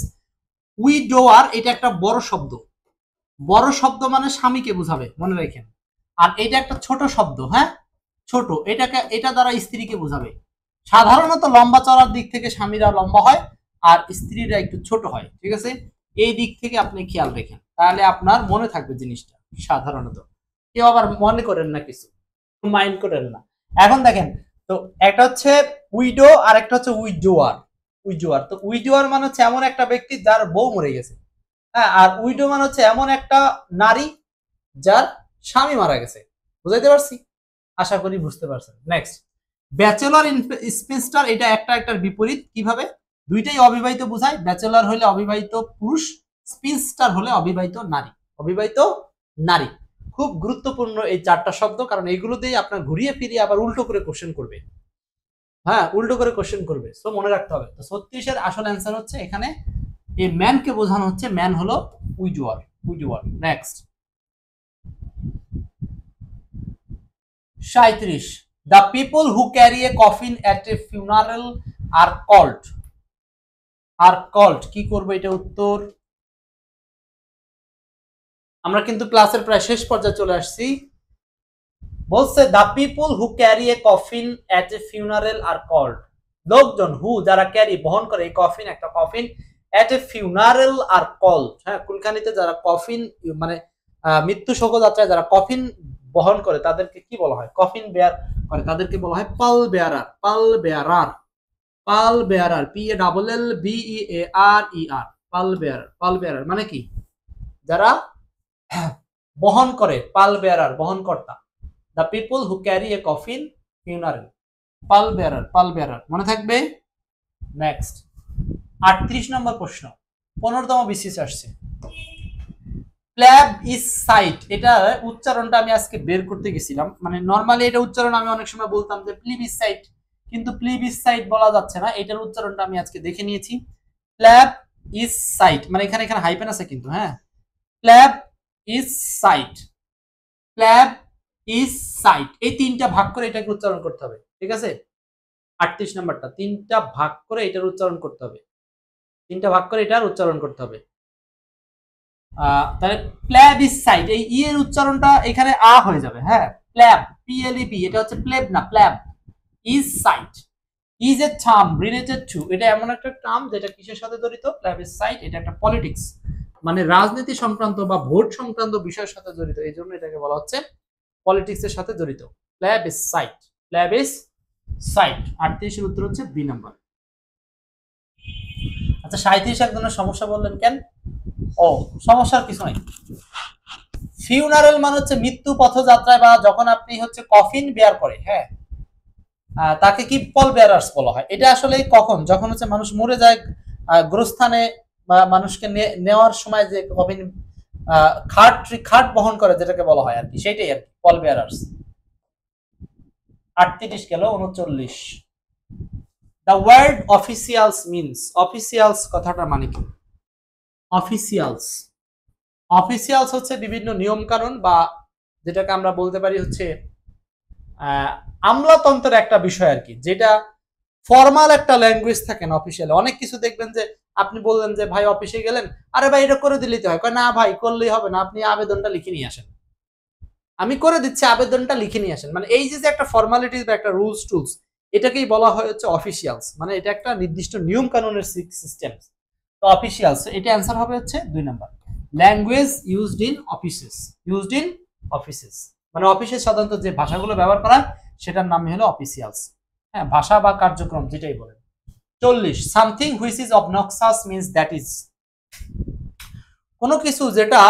উইডোয়ার এটা একটা বড় শব্দ, বড় শব্দ মানে স্বামীকে বোঝাবে, মনে রাখেন। আর এটা একটা ছোট শব্দ, হ্যাঁ ছোট, এটা দ্বারা স্ত্রীকে বোঝাবে। সাধারণত লম্বা চড়ার দিক থেকে স্বামীরা লম্বা হয় আর স্ত্রীরা একটু ছোট হয়, ঠিক আছে? এই দিক থেকে আপনি খেয়াল রাখেন, তাহলে আপনার মনে থাকবে জিনিসটা। সাধারণত কেউ আবার মনে করেন না, কিছু মাইন্ড করেন না। এখন দেখেন, তো একটা হচ্ছে উইডো আর একটা হচ্ছে উইডোয়ার। উইডোয়ার, তো উইডোয়ার মানে হচ্ছে এমন একটা ব্যক্তি যার বউ মরে গেছে, হ্যাঁ। আর উইডো মানে হচ্ছে এমন একটা নারী যার স্বামী মারা গেছে। বুঝাইতে পারছি? আশা করি বুঝতে পারছেন। নেক্সট, ব্যাচেলর স্পিনস্টার, এটা একটার বিপরীত। কিভাবে? দুইটাই অবিবাহিত বোঝায়। ব্যাচেলর হলে অবিবাহিত পুরুষ, স্পিনস্টার হলে অবিবাহিত নারী। অবিবাহিত নারী। খুব গুরুত্বপূর্ণ এই 4টা শব্দ, কারণ এগুলো দিয়ে আপনার ঘুরিয়ে ফিরিয়ে আবার উল্টো করে কোশ্চেন করবে, হ্যাঁ উল্টো করে কোশ্চেন করবে। সো মনে রাখতে হবে। তো 36 এর আসল অ্যান্সার হচ্ছে এখানে এই ম্যানকে বোঝানো হচ্ছে, ম্যান হলো widower. Widower. Next 37, the people who carry a coffin at a funeral are called, কি করবো এটা উত্তর? আমরা কিন্তু ক্লাসের প্রায় শেষ পর্যায়ে চলে আসছি। বলছে the people who carry a coffin at a funeral are called, লোকজন হু যারা ক্যারি বহন করে, এই কফিন একটা coffin, at a funeral are called, হ্যাঁ কুলখানিতে যারা কফিন মানে মৃত্যু শোভাযাত্রায় যারা কফিন বহন করে তাদেরকে কি বলা হয়? কফিন বেয়ার করে তাদেরকে বলা হয় পাল বেয়ারার। পাল বেয়ারার, পাল বেয়ারার, PALLBEARER, পাল বেয়ারার। পাল বেয়ারার মানে কি? যারা বহন করে, পাল বেয়ারার বহন কর্তা। The people who carry a coffin funeral, pall bearer, pall bearer মনে থাকবে। নেক্সট 38 নম্বর প্রশ্ন, 15তম বিসিএস আসছে। প্ল্যাব ইজ সাইট, এটা উচ্চারণটা আমি আজকে বের করতে গেছিলাম। মানে নরমালি এটা উচ্চারণ আমি অনেক সময় বলতাম যে প্লিবিস সাইট, কিন্তু প্লিবিস সাইট বলা যাচ্ছে না। এটার উচ্চারণটা আমি আজকে দেখে নিয়েছি। প্ল্যাব ইজ সাইট মানে এখানে হাইপেন আছে কিন্তু, হ্যাঁ। প্ল্যাব ইজ সাইট, প্ল্যাব ইজ সাইট, এই 3টা ভাগ করে এটাকে উচ্চারণ করতে হবে, ঠিক আছে? 38 নাম্বারটা 3টা ভাগ করে এটার উচ্চারণ করতে হবে, 3টা ভাগ করে এটার উচ্চারণ করতে হবে। তাহলে প্ল্যাবিসাইট, এই ই এর উচ্চারণটা এখানে আ হয়ে যাবে, হ্যাঁ। প্ল্যাব, PLEB, এটা হচ্ছে প্লেব না, plebiscite, is a term related to, এটা এমন একটা টার্ম যেটা কিসের সাথে জড়িত? প্ল্যাবিসাইট এটা একটা পলিটিক্স মানে রাজনীতি সংক্রান্ত বা ভোট সংক্রান্ত বিষয়ের সাথে জড়িত, এই জন্য এটাকে বলা হচ্ছে পলিটিক্স এর সাথে জড়িত। প্ল্যাবিসাইট, প্ল্যাবিসাইট। 38 এর উত্তর হচ্ছে বি নাম্বার। আচ্ছা 37 একজনের সমস্যা বললেন কেন? ও সমস্যার কিছু নাই। ফিউনারেল মানে হচ্ছে মৃত্যু পথযাত্রায় বা যখন আপনি হচ্ছে কফিন বেয়ার করে, হ্যাঁ তাকে কি পল বেয়ারার্স বলা হয়। এটা আসলে কখন? যখন হচ্ছে মানুষ মরে যায় গোরস্থানে বা মানুষকে নেওয়ার সময় যে কফিন খাট বহন করে যেটাকে বলা হয় আর কি, সেটাই আর কি পল বেয়ারার্স। 38 গেল 39। The word officials means, officials কথাটা মানে কি? অফিসিয়ালস, অফিসিয়ালস হচ্ছে বিভিন্ন নিয়ম কানুন বা যেটাকে আমরা বলতে পারি হচ্ছে আমলাতন্ত্রের একটা বিষয় আর কি, যেটা ফর্মাল একটা ল্যাঙ্গুয়েজ থাকে না অফিসিয়ালি। অনেক কিছু দেখবেন যে আপনি বললেন যে ভাই অফিসে গেলেন, আরে ভাই এটা করে দিলেই তো হয়, কয় না ভাই করলেই হবে না, আপনি আবেদনটা লিখে নিয়ে আসেন। আমি করে দিচ্ছি, আবেদনটা লিখে নিয়ে আসেন। মানে এই যে একটা ফর্মালিটিস বা একটা রুলস টুলস, এটাকেই বলা হয় হচ্ছে অফিসিয়ালস, মানে এটা একটা নির্দিষ্ট নিয়ম কানুনের সিস্টেম। তো অফিসিয়ালস, এটা অ্যান্সার হবে হচ্ছে 2 number. Language used in offices, used in offices মানে অফিসে সাধারণত যে ভাষাগুলো ব্যবহার করা সেটার নাম হলো অফিসিয়ালস। হ্যাঁ, ভাষা বা কার্যক্রম যেটাই বলেন। 40 something which is obnoxious means that is, কোনো কিছু যেটা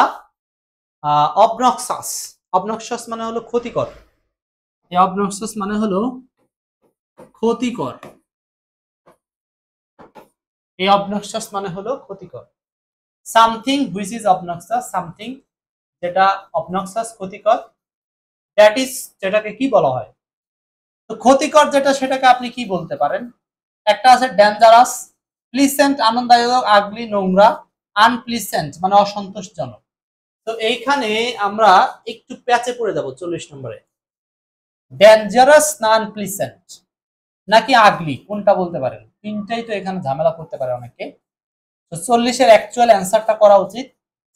অবনক্সাস, অবনক্সাস মানে হলো ক্ষতিকর, এই অবনক্সাস মানে হলো ক্ষতিকর, এই অবনক্সাস মানে হলো ক্ষতিকর। Something which is obnoxious, something যেটা অবনক্সাস ক্ষতিকর, দ্যাট ইজ যেটাকে কি বলা হয়? তো ক্ষতিকর যেটা সেটাকে আপনি কি বলতে পারেন? একটা আছে ডেঞ্জারাস, প্লিসেন্ট আনন্দদায়ক, আগলি নোংরা, আনপ্লিসেন্ট মানে অসন্তোষজনক। তো এইখানে আমরা একটু প্যাচে পড়ে যাব 40 নম্বরে। ডেঞ্জারাস না আনপ্লিসেন্ট নাকি আগলি, কোনটা বলতে পারেন? তিনটাই তো এখানে ঝামেলা করতে পারে অনেকে। তো 40 এর অ্যাকচুয়াল অ্যান্সারটা করা উচিত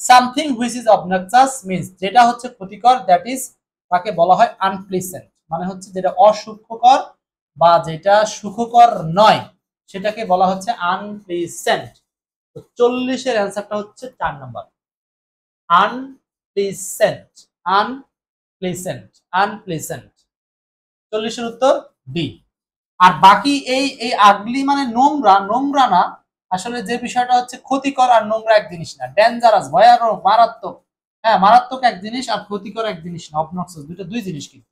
something which is obnoxious means যেটা হচ্ছে ক্ষতিকর, দ্যাট ইজ তাকে বলা হয় আনপ্লিসেন্ট মানে হচ্ছে যেটা অসুখকর বা যেটা সুখকর নয় সেটাকে বলা হচ্ছে আনপ্লিসেন্ট। তো 40 এর অ্যান্সারটা হচ্ছে 4 নাম্বার, আনপ্লিসেন্ট, আনপ্লিসেন্ট, আনপ্লিসেন্ট। 40 এর উত্তর বি। আর বাকি এই এই আগলি মানে নোংরা, নোংরা না, আসলে যে বিষয়টা হচ্ছে ক্ষতিকর আর নোংরা এক জিনিস না, ডেঞ্জারাস ভয়ানক মারাত্মক, হ্যাঁ মারাত্মক এক জিনিস আর ক্ষতিকর এক জিনিস না, অবনক্সাস দুটো দুই জিনিস কিন্তু।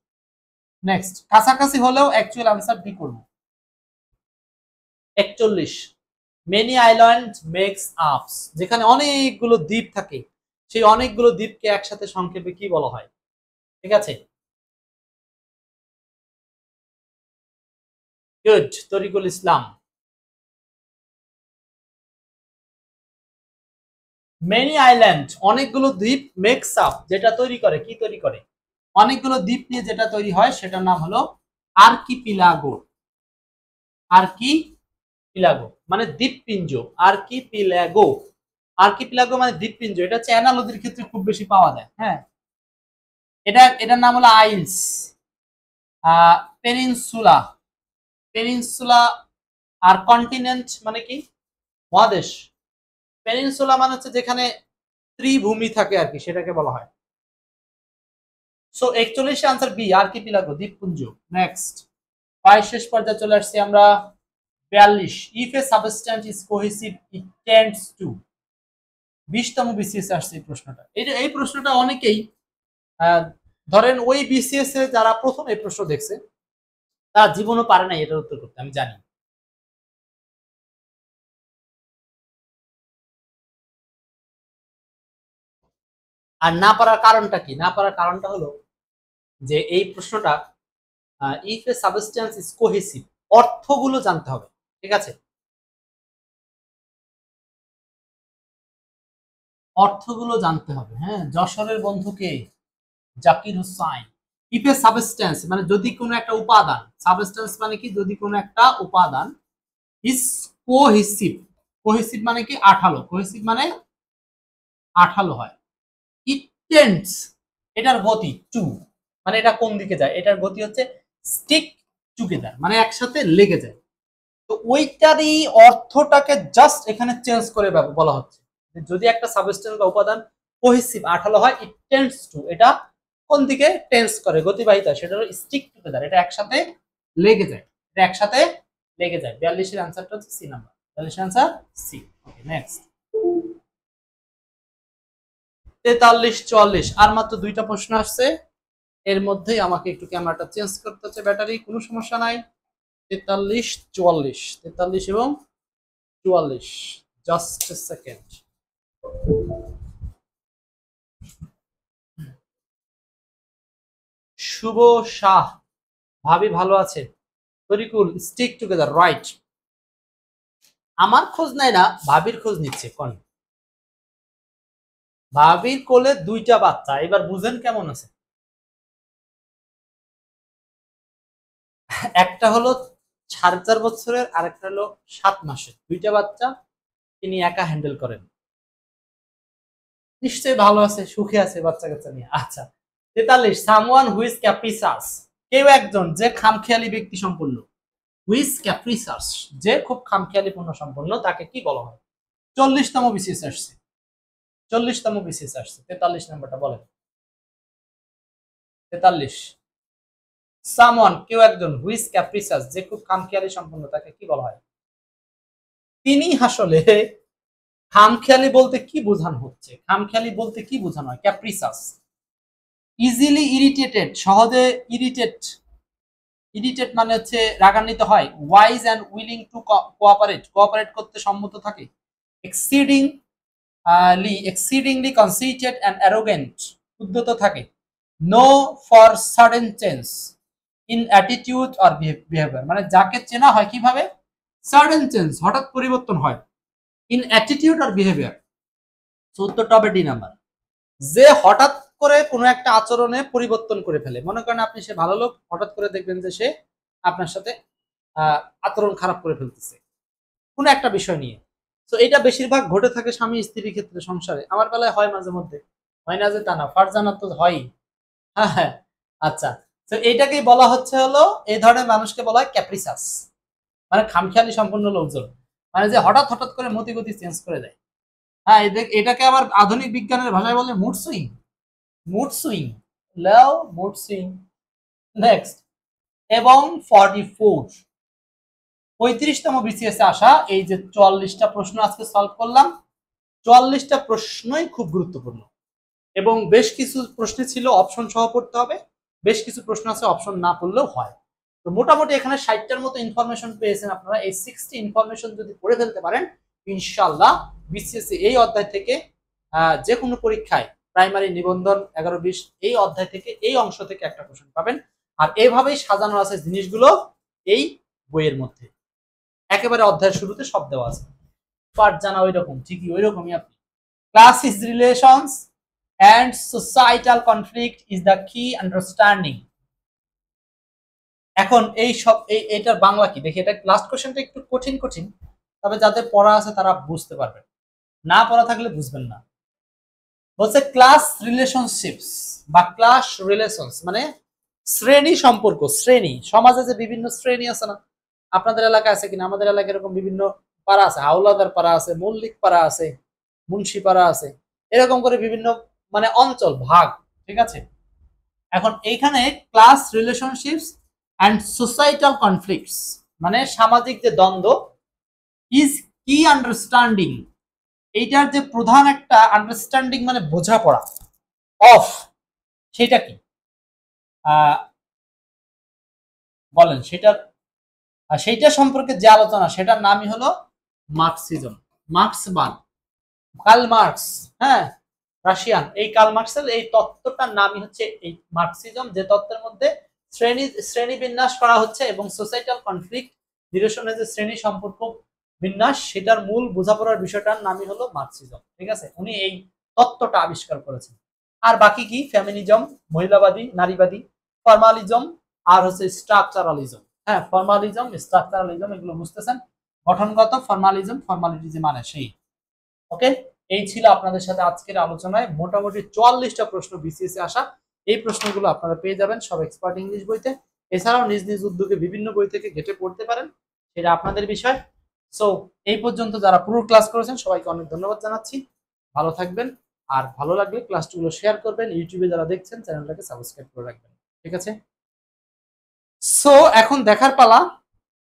নেক্সট কাছাকাছি হলেও অ্যাকচুয়াল আনসার ডি করব। 41 মেনি আইল্যান্ড মেক্স আপস, যেখানে অনেকগুলো দ্বীপ থাকে সেই অনেকগুলো দ্বীপকে একসাথে সংক্ষেপে কি বলা হয়? ঠিক আছে, গুড, তরিকুল ইসলাম। মেনি আইল্যান্ড অনেকগুলো দ্বীপ, মেক্স আপ যেটা তৈরি করে, কি তৈরি করে? অনেকগুলো দ্বীপ নিয়ে যেটা তৈরি হয় সেটার নাম হলো আর্কিপিলাগো, আর্কিপিলাগো মানে দ্বীপপুঞ্জ, আর্কিপিলাগো, আর্কিপিলাগো মানে দ্বীপপুঞ্জ। এটা হচ্ছে অ্যানা নদীর ক্ষেত্রে খুব বেশি পাওয়া যায়। হ্যাঁ, এটার নাম হলো আইলস, পেনিনসুলা, পেনিনসুলা। আর কন্টিনেন্ট মানে কি? মহাদেশ। পেনিনসুলা মানে হচ্ছে যেখানে ত্রিভূমি থাকে আর কি, সেটাকে বলা হয়। সো 41 আনসার বি, আর্কিপিলাগো দ্বীপপুঞ্জ। নেক্সট শেষ পর্যায়ে চলে আসছি আমরা। 42 if a substance is cohesive it tends to, 20তম বিসিএস আসছে এই প্রশ্নটা। এই প্রশ্নটা অনেকেই ধরেন ওই বিসিএস এ যারা প্রথম এই প্রশ্ন দেখছে তারা জীবনও পারে না এটার উত্তর করতে, আমি জানি। আর না পারার কারণটা কি? না পারার কারণটা হলো যে এই প্রশ্নটা if a substance is cohesive, অর্থগুলো জানতে হবে। ঠিক আছে, অর্থগুলো জানতে হবে। হ্যাঁ, যশোরের বন্ধুকে Zakir Hussain. If a substance মানে যদি কোনো একটা উপাদান, সাবস্ট্যান্স মানে কি? যদি কোনো একটা উপাদান ইজ কোহেসিভ, কোহেসিভ মানে কি? আঠালো, কোহেসিভ মানে আঠালো হয়। ইট টেন্ডস এটার গতি টু মানে এটা কোন দিকে যায়? এটার গতি হচ্ছে স্টিক টুগেদার মানে একসাথে লেগে যায়। তো ওইটারই অর্থটাকে জাস্ট এখানে চেঞ্জ করে বলা হচ্ছে যদি একটা সাবস্টেন্স বা উপাদান কোহেসিভ আঠালো হয়, ইট টেন্ডস টু এটা কোন দিকে টেন্স করে, গতিবাহিতা, সেটা হলো স্টিক টুগেদার, এটা একসাথে লেগে যায়, এটা একসাথে লেগে যায়। 42 এর आंसरটা হচ্ছে সি নাম্বার, 42 এর आंसर সি। ওকে নেক্সট 43 44 আর মাত্র দুইটা প্রশ্ন আসছে, এর মধ্যেই আমাকে একটু ক্যামেরাটা চেঞ্জ করতে হচ্ছে, ব্যাটারি কোনো সমস্যা নাই। 43 44, 43 এবং 44, জাস্ট এ সেকেন্ড। শুভ শাহ, ভাবি ভালো আছে? Tarikul stick together, right. আমার খোঁজ নেয় না, ভাবির খোঁজ নিচ্ছে কোন? ভাবির কোলে দুইটা বাচ্চা, এবার বুঝেন কেমন আছে। একটা হলো 4.5 বছরের আর একটা হলো 7 মাসের, দুইটা বাচ্চা তিনি একা হ্যান্ডেল করেন। নিশ্চয়ই ভালো আছে, সুখে আছে বাচ্চা কাচ্চা নিয়ে। আচ্ছা 43 সামওয়ান হুইজ ক্যাপ্রিসাস, কেউ একজন যে খামখেয়ালি ব্যক্তি সম্পন্ন, হুইজ ক্যাপ্রিসাস যে খুব খামখেয়ালি পূর্ণ সম্পন্ন, তাকে কি বলা হয়? 40তম বিসিএস আসছে। 40তম বিসিএস আসছে, 43 নাম্বারটা বলেন। 43। সামওয়ান, কেউ একজন, হুইজ ক্যাপ্রিসাস, যে খুব খামখেয়ালি সম্পন্ন, তাকে কি বলা হয়? তিনি আসলে খামখেয়ালি বলতে কি বোঝানো হচ্ছে? খামখেয়ালি বলতে কি বোঝানো হয়? ক্যাপ্রিসাস, ইজিলি ইরিটেটেড, সহজে ইরিটেট মানে হচ্ছে রাগান্বিত হয়। Wise and willing to cooperate করতে সম্মত থাকে। এক্সিডিংলি কনসিটেড অ্যান্ড অ্যারোগেন্ট, উদ্যত থাকে। Known for sudden change in attitude or behaviour, মানে যাকে চেনা হয় কিভাবে? সাডেন চেঞ্জ, হঠাৎ পরিবর্তন হয়। ইন অ্যাটিটিউড অর বিহেভিয়ার, উত্তরটা হবে ডি নাম্বার। যে হঠাৎ করে কোনো একটা আচরণে পরিবর্তন করে ফেলে। মনে করেন আপনি সে ভালো লোক, হঠাৎ করে দেখবেন যে সে আপনার সাথে আচরণ খারাপ করে ফেলতেছে কোনো একটা বিষয় নিয়ে। তো এটা বেশিরভাগ ঘটে থাকে স্বামী স্ত্রীর ক্ষেত্রে, সংসারে। আমার বেলায় হয় মাঝে মধ্যে, হয় না যে তা না, ফারজানা তো হয়ই। হ্যাঁ হ্যাঁ, আচ্ছা। তো এইটাকেই বলা হচ্ছে হলো, এই ধরনের মানুষকে বলা হয় ক্যাপ্রিসাস, মানে খামখেয়ালি সম্পন্ন লোকজন, মানে যে হঠাৎ হঠাৎ করে মতিগতি চেঞ্জ করে দেয়। হ্যাঁ, এটাকে আবার আধুনিক বিজ্ঞানের ভাষায় বলে মুড সুইং। মুড সুইং, লাও মুড সুইং। নেক্সট, এবং 44, 35তম বিসিএস এ আসা এই যে 44টা প্রশ্ন আজকে সলভ করলাম, 44টা প্রশ্নই খুব গুরুত্বপূর্ণ, এবং বেশ কিছু প্রশ্ন ছিল অপশন সহ পড়তে হবে, বেশ কিছু প্রশ্ন আছে অপশন না পড়লেও হয়। তো মোটামুটি এখানে 60টার মতো ইনফরমেশন পেয়েছেন আপনারা। এই 60 ইনফরমেশন যদি পড়ে ফেলতে পারেন, ইনশাআল্লাহ বিসিএসসি এই অধ্যায় থেকে যে কোনো পরীক্ষায়, প্রাইমারি, নিবন্ধন, 11-20 এই অধ্যায় থেকে, এই অংশ থেকে একটা কোশ্চেন পাবেন। আর এভাবেই সাজানো আছে জিনিসগুলো এই বইয়ের মধ্যে, একেবারে অধ্যায়ের শুরুতে সব দেওয়া আছে। পাঠ জানা ওই রকম, ঠিকই ওই রকমই আপনি। Class is relations and societal conflict is the key understanding. এখন এই সব এটার বাংলা কি দেখি, এটা লাস্ট কোশ্চেনটা একটু কঠিন কঠিন, তবে যাদের পড়া আছে তারা বুঝতে পারবেন, না পড়া থাকলে বুঝবেন না। বলছে ক্লাস রিলেশনশিপস বা ক্লাস রিলেশনস মানে শ্রেণী সম্পর্ক। শ্রেণী, সমাজে যে বিভিন্ন শ্রেণী আছে না, আপনাদের এলাকায় আছে কিনা? আমাদের এলাকায় এরকম বিভিন্ন পাড়া আছে, হাওলাদার পাড়া আছে, মল্লিক পাড়া আছে, মুন্সি পাড়া আছে, এরকম করে বিভিন্ন মানে অঞ্চল ভাগ, ঠিক আছে। এখন এইখানে class relationships and societal conflicts মানে সামাজিক যে দ্বন্দ্ব, ইজ কি আন্ডারস্ট্যান্ডিং, এইটার যে প্রধান একটা আন্ডারস্ট্যান্ডিং মানে বোঝাপড়া, অফ, সেটা কি বলেন? সেইটা সম্পর্কে যে আলোচনা, সেটার নামই হলো মার্কসিজম, মার্ক্সবাদ, কার্ল মার্কস। হ্যাঁ, রাশিয়ান এই কার্ল মার্কসের এই তত্ত্বটার নামই হচ্ছে এই মার্কসিজম, যে তত্ত্বের মধ্যে শ্রেণী বিন্যাস করা হচ্ছে এবং সোসাইটাল কনফ্লিক্ট নিরসনের যে শ্রেণী সম্পর্ক বিন্যাস, সেটার মূল বোঝাপড়ার বিষয়টার নামই হলো মার্কসিজম, ঠিক আছে। উনি এই তত্ত্বটা আবিষ্কার করেছেন। আর বাকি কি? ফেমিনিজম, মহিলাবাদী, নারীবাদী, ফর্মালিজম, আর হচ্ছে স্ট্রাকচারালিজম। হ্যাঁ, ফর্মালিজম, স্ট্রাকচারালিজম, এগুলো বুঝতেছেন। গঠনগত, ফর্মালিজম, ফর্মালিটি যে মানে সেই। ওকে, এই ছিল আপনাদের সাথে আজকের আলোচনায় মোটামুটি 44টা প্রশ্ন বিসিএস এ আসা। এই প্রশ্নগুলো আপনারা পেয়ে যাবেন সব এক্সপার্ট ইংলিশ বইতে। এছাড়াও নিজ নিজ উদ্যোগে বিভিন্ন বই থেকে ঘেটে পড়তে পারেন, সেটা আপনাদের বিষয়। সো এই পর্যন্ত যারা পুরো ক্লাস করেছেন সবাইকে অনেক ধন্যবাদ জানাচ্ছি। ভালো থাকবেন, আর ভালো লাগলে ক্লাসগুলো শেয়ার করবেন। ইউটিউবে যারা দেখছেন চ্যানেলটাকে সাবস্ক্রাইব করে রাখবেন, ঠিক আছে। সো এখন দেখার পালা